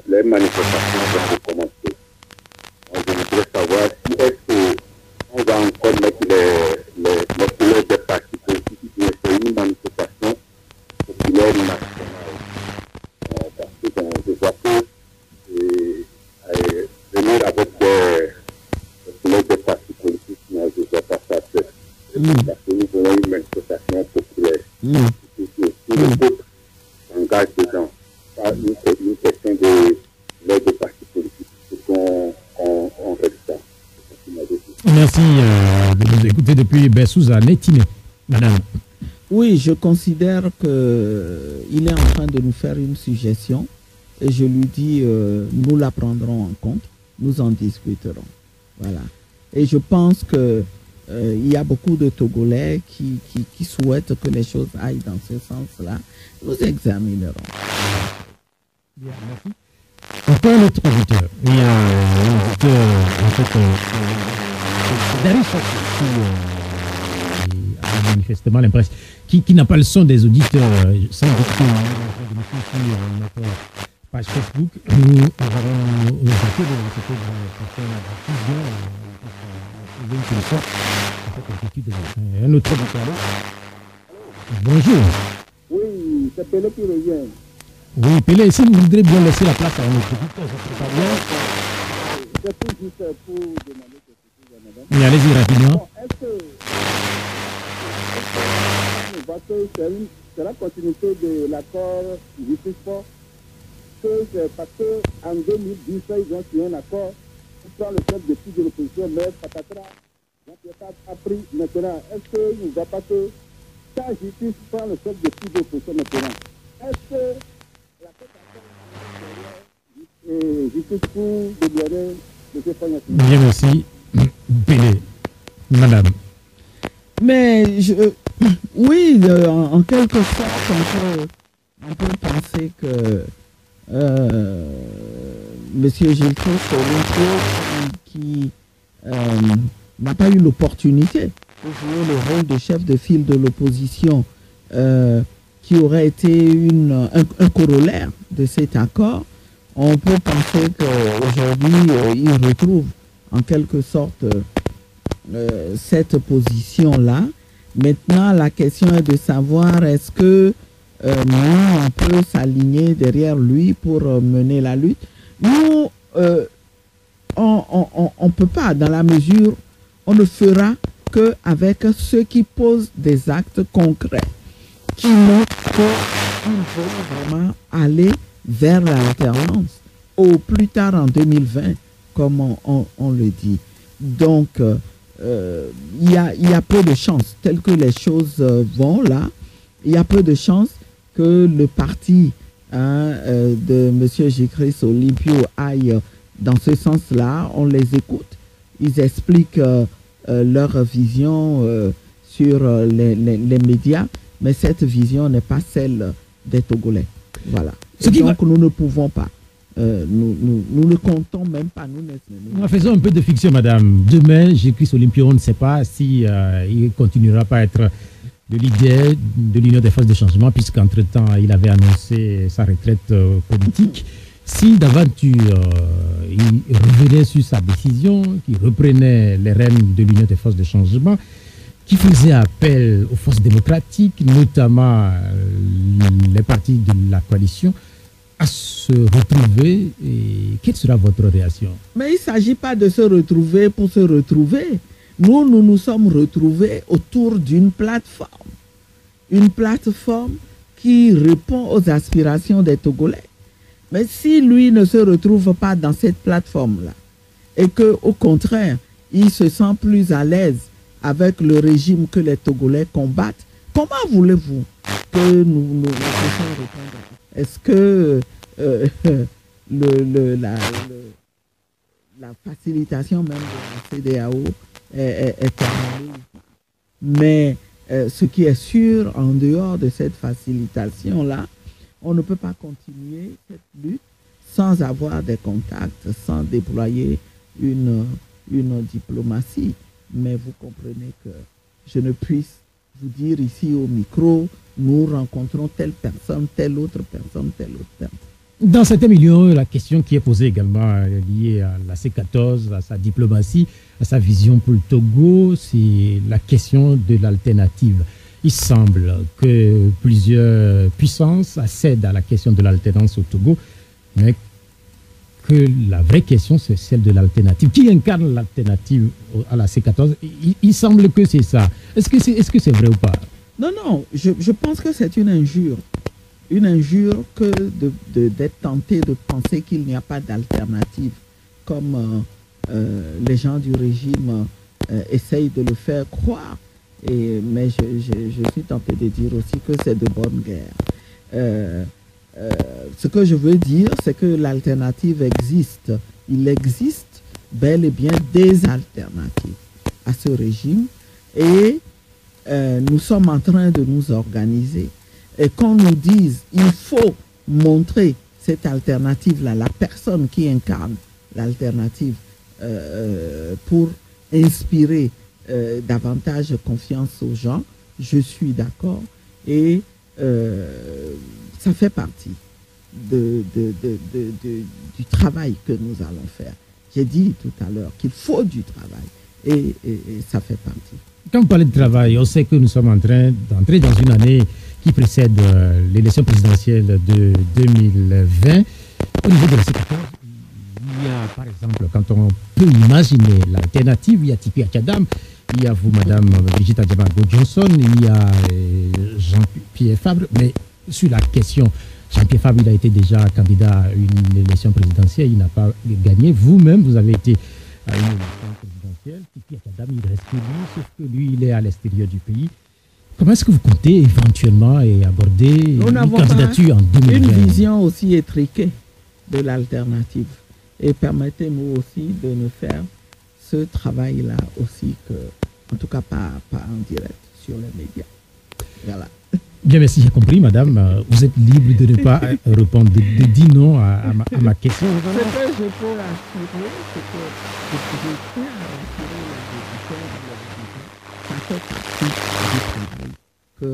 Les manifestations vont commencer. Donc, je voudrais savoir si est-ce qu'on va encore mettre les couleurs des partis politiques, mais c'est une manifestation populaire nationale. Parce que je vois que venir avec les couleurs des partis politiques, je ne vois pas ça faire. Parce que nous voulons une manifestation populaire. Si le peuple s'engage dedans, pas une question de l'aide des partis politiques, c'est qu'on fait ça. Merci de nous écouter depuis Bessouza, Nétine. Madame. Oui, je considère qu'il est en train de nous faire une suggestion et je lui dis nous la prendrons en compte, nous en discuterons. Voilà. Et je pense que il y a beaucoup de Togolais qui souhaitent que les choses aillent dans ce sens-là. Nous examinerons. Bien, merci. Encore un autre auditeur. Il y a un auditeur, en fait, Darius qui a manifestement l'impression, qui n'a pas le son des auditeurs, sans doute sur notre page Facebook. Nous avons un autre auditeur. Bonjour. Oui, c'est Pélé qui revient. Oui, Pélé, si vous voudrez bien laisser la place à notre auditeur, ça serait pas bien. C'est tout juste pour demander quelque chose à madame. Oui, allez-y rapidement. Est-ce que c'est la continuité de l'accord du sport? C'est parce qu'en 2010, ils ont signé un accord pour prendre le chef de plus de l'opposition, mais Patatra a pris maintenant. Est-ce qu'il ne va pas que la justice prend le chef de plus de l'opposition maintenant? Est-ce que la justice pour libérer M. Fagnas? Bien, merci. Pélé. Madame. Mais oui, en quelque sorte, on peut penser que Monsieur Gilles qui n'a pas eu l'opportunité de jouer le rôle de chef de file de l'opposition qui aurait été un corollaire de cet accord, on peut penser qu'aujourd'hui, il retrouve en quelque sorte cette position-là. Maintenant, la question est de savoir est-ce que nous, on peut s'aligner derrière lui pour mener la lutte. Nous, on ne peut pas, dans la mesure, on ne fera qu'avec ceux qui posent des actes concrets, qui montrent qu'ils veulent vraiment aller vers l'alternance, au plus tard en 2020, comme on le dit. Donc, il y a peu de chances, telles que les choses vont là, il y a peu de chances que le parti de M. Jécris Olympio aille dans ce sens-là. On les écoute, ils expliquent leur vision sur les médias, mais cette vision n'est pas celle des Togolais. Voilà. Donc nous ne pouvons pas. Nous ne comptons même pas. Nous faisons un peu de fiction, madame. Demain, Jécris Olympio, on ne sait pas si il continuera pas à être le leader de l'Union des forces de changement, puisqu'entre-temps, il avait annoncé sa retraite politique. Si d'aventure, il revenait sur sa décision, qu'il reprenait les rênes de l'Union des forces de changement, qui faisait appel aux forces démocratiques, notamment les partis de la coalition, à se retrouver, et quelle sera votre réaction? Mais il ne s'agit pas de se retrouver pour se retrouver. Nous nous sommes retrouvés autour d'une plateforme. Une plateforme qui répond aux aspirations des Togolais. Mais si lui ne se retrouve pas dans cette plateforme-là, et qu'au contraire, il se sent plus à l'aise avec le régime que les Togolais combattent, comment voulez-vous que nous puissions répondre? Est-ce que la facilitation même de la CEDEAO est terminée? Mais ce qui est sûr, en dehors de cette facilitation-là, on ne peut pas continuer cette lutte sans avoir des contacts, sans déployer une diplomatie. Mais vous comprenez que je ne puisse vous dire ici au micro, nous rencontrons telle personne, telle autre personne, telle autre personne. Dans certains milieux, la question qui est posée également liée à la C14, à sa diplomatie, à sa vision pour le Togo, c'est la question de l'alternative. Il semble que plusieurs puissances accèdent à la question de l'alternance au Togo, mais que la vraie question, c'est celle de l'alternative. Qui incarne l'alternative à la C14? Il semble que c'est ça. Est-ce que c'est vrai ou pas? Non, je pense que c'est une injure. Une injure que d'être tenté de penser qu'il n'y a pas d'alternative, comme les gens du régime essayent de le faire croire. Mais je suis tenté de dire aussi que c'est de bonne guerre. Ce que je veux dire, c'est que l'alternative existe. Il existe bel et bien des alternatives à ce régime. Et nous sommes en train de nous organiser. Et qu'on nous dise, il faut montrer cette alternative-là, la personne qui incarne l'alternative pour inspirer davantage confiance aux gens, je suis d'accord. Et ça fait partie du travail que nous allons faire. J'ai dit tout à l'heure qu'il faut du travail et ça fait partie. Quand vous parlez de travail, on sait que nous sommes en train d'entrer dans une année qui précède l'élection présidentielle de 2020. Au niveau de la C14, il y a, par exemple, quand on peut imaginer l'alternative, il y a Tipi Akadam, il y a vous, Madame Brigitte Adjamago-Johnson, il y a Jean-Pierre Fabre, mais sur la question, Jean-Pierre Fabre, il a été déjà candidat à une élection présidentielle, il n'a pas gagné. Vous-même, vous avez été à une élection présidentielle. Tipi Akadam, il reste lui, sauf que lui, il est à l'extérieur du pays. Comment est-ce que vous comptez éventuellement aborder une candidature en 2020? Une vision aussi étriquée de l'alternative. Et permettez-nous aussi de nous faire ce travail-là aussi, en tout cas pas en direct sur les médias. Voilà. Bien, merci, j'ai compris, madame. Vous êtes libre de ne pas répondre, de dire non à ma question. Ce que je peux assurer, c'est que je tiens à assurer les auditeurs, ça fait partie du travail que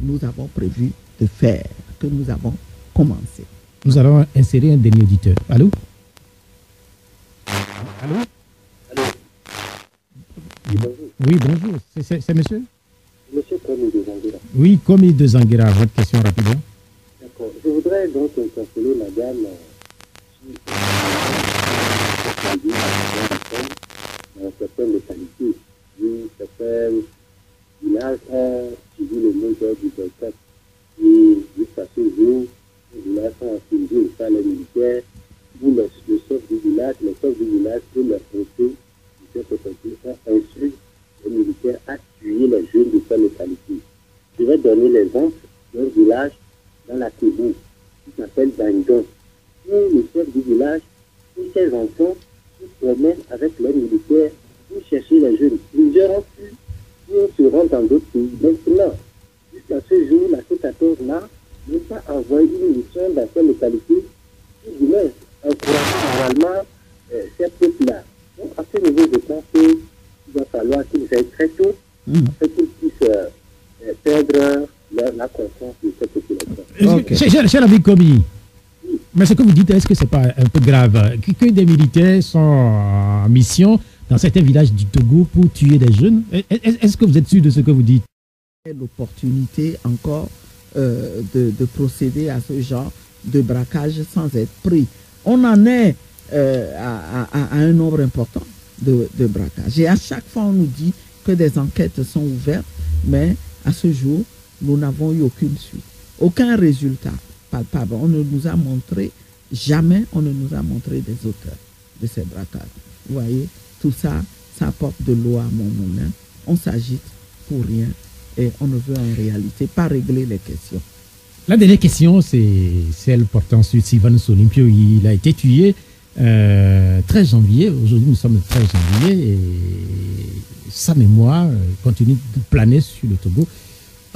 nous avons prévu de faire, que nous avons commencé. Nous allons insérer un dernier auditeur. Allô? Allô? Oui, bonjour. C'est monsieur? Monsieur Komi de Zanguera. Oui, Komi de Zanguera. Votre question rapidement. D'accord. Je voudrais donc interpeller madame dans certaines localités. Certains villages ont suivi le mot du boycott. Et jusqu'à ce jour, les villages sont affiliés par les militaires. Où le chef du village peut leur porter cette autorité instruit les militaires à tuer les jeunes de cette localité. Je vais donner l'exemple d'un village dans la Kébou qui s'appelle Bandon, où le chef du village et ses enfants se promènent avec les militaires pour chercher les jeunes. Plusieurs ont pu se rendre dans d'autres pays. Maintenant, jusqu'à ce jour, la C14-là n'a pas envoyé une mission dans cette localité qui voulait encourager moralement ces peuples-là. Donc, à ce niveau, je pense qu'il va falloir qu'ils aillent très tôt afin qu'ils puissent perdre la confiance de cette population. Okay. Cher ami Komi, mais ce que vous dites, est-ce que ce n'est pas un peu grave que des militaires sont en mission dans certains villages du Togo pour tuer des jeunes? Est-ce que vous êtes sûr de ce que vous dites? L'opportunité encore de procéder à ce genre de braquage sans être pris. On en est à un nombre important de braquages. Et à chaque fois, on nous dit que des enquêtes sont ouvertes, mais à ce jour, nous n'avons eu aucune suite. Aucun résultat palpable. On ne nous a montré, jamais on ne nous a montré des auteurs de ces braquages. Vous voyez, tout ça, ça apporte de l'eau à mon moulin. On s'agite pour rien et on ne veut en réalité pas régler les questions. La dernière question, c'est celle portant sur Sylvanus Olympio. Il a été tué 13 janvier. Aujourd'hui, nous sommes le 13 janvier et sa mémoire continue de planer sur le Togo.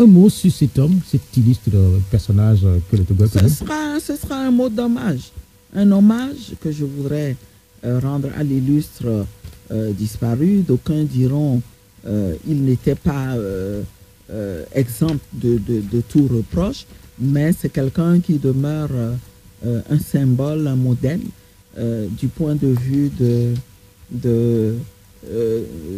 Un mot sur cet homme, cet illustre personnage que le Togo a connu. Ce sera un mot d'hommage. Un hommage que je voudrais rendre à l'illustre disparu. D'aucuns diront il n'était pas exempt de tout reproche, mais c'est quelqu'un qui demeure un symbole, un modèle du point de vue de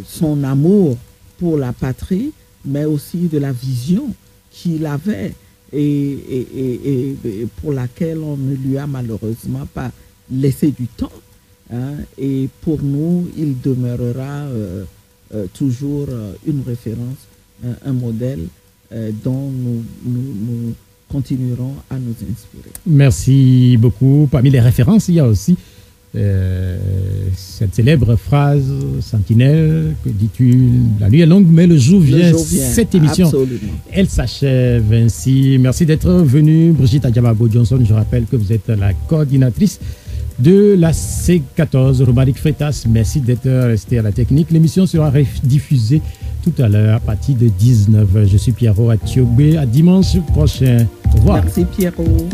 son amour pour la patrie, mais aussi de la vision qu'il avait et pour laquelle on ne lui a malheureusement pas laissé du temps. Hein, et pour nous, il demeurera toujours une référence, un modèle dont nous continuerons à nous inspirer. Merci beaucoup. Parmi les références, il y a aussi cette célèbre phrase sentinelle, que dis-tu, la nuit est longue mais le jour vient. Cette émission, absolument. Elle s'achève ainsi. Merci d'être venue, Brigitte Adjamago Johnson. Je rappelle que vous êtes la coordinatrice de la C14, Romaric Freitas. Merci d'être resté à la technique. L'émission sera diffusée tout à l'heure à partir de 19h. Je suis Pierrot Atiobé. À dimanche prochain. Au revoir. Merci Pierrot.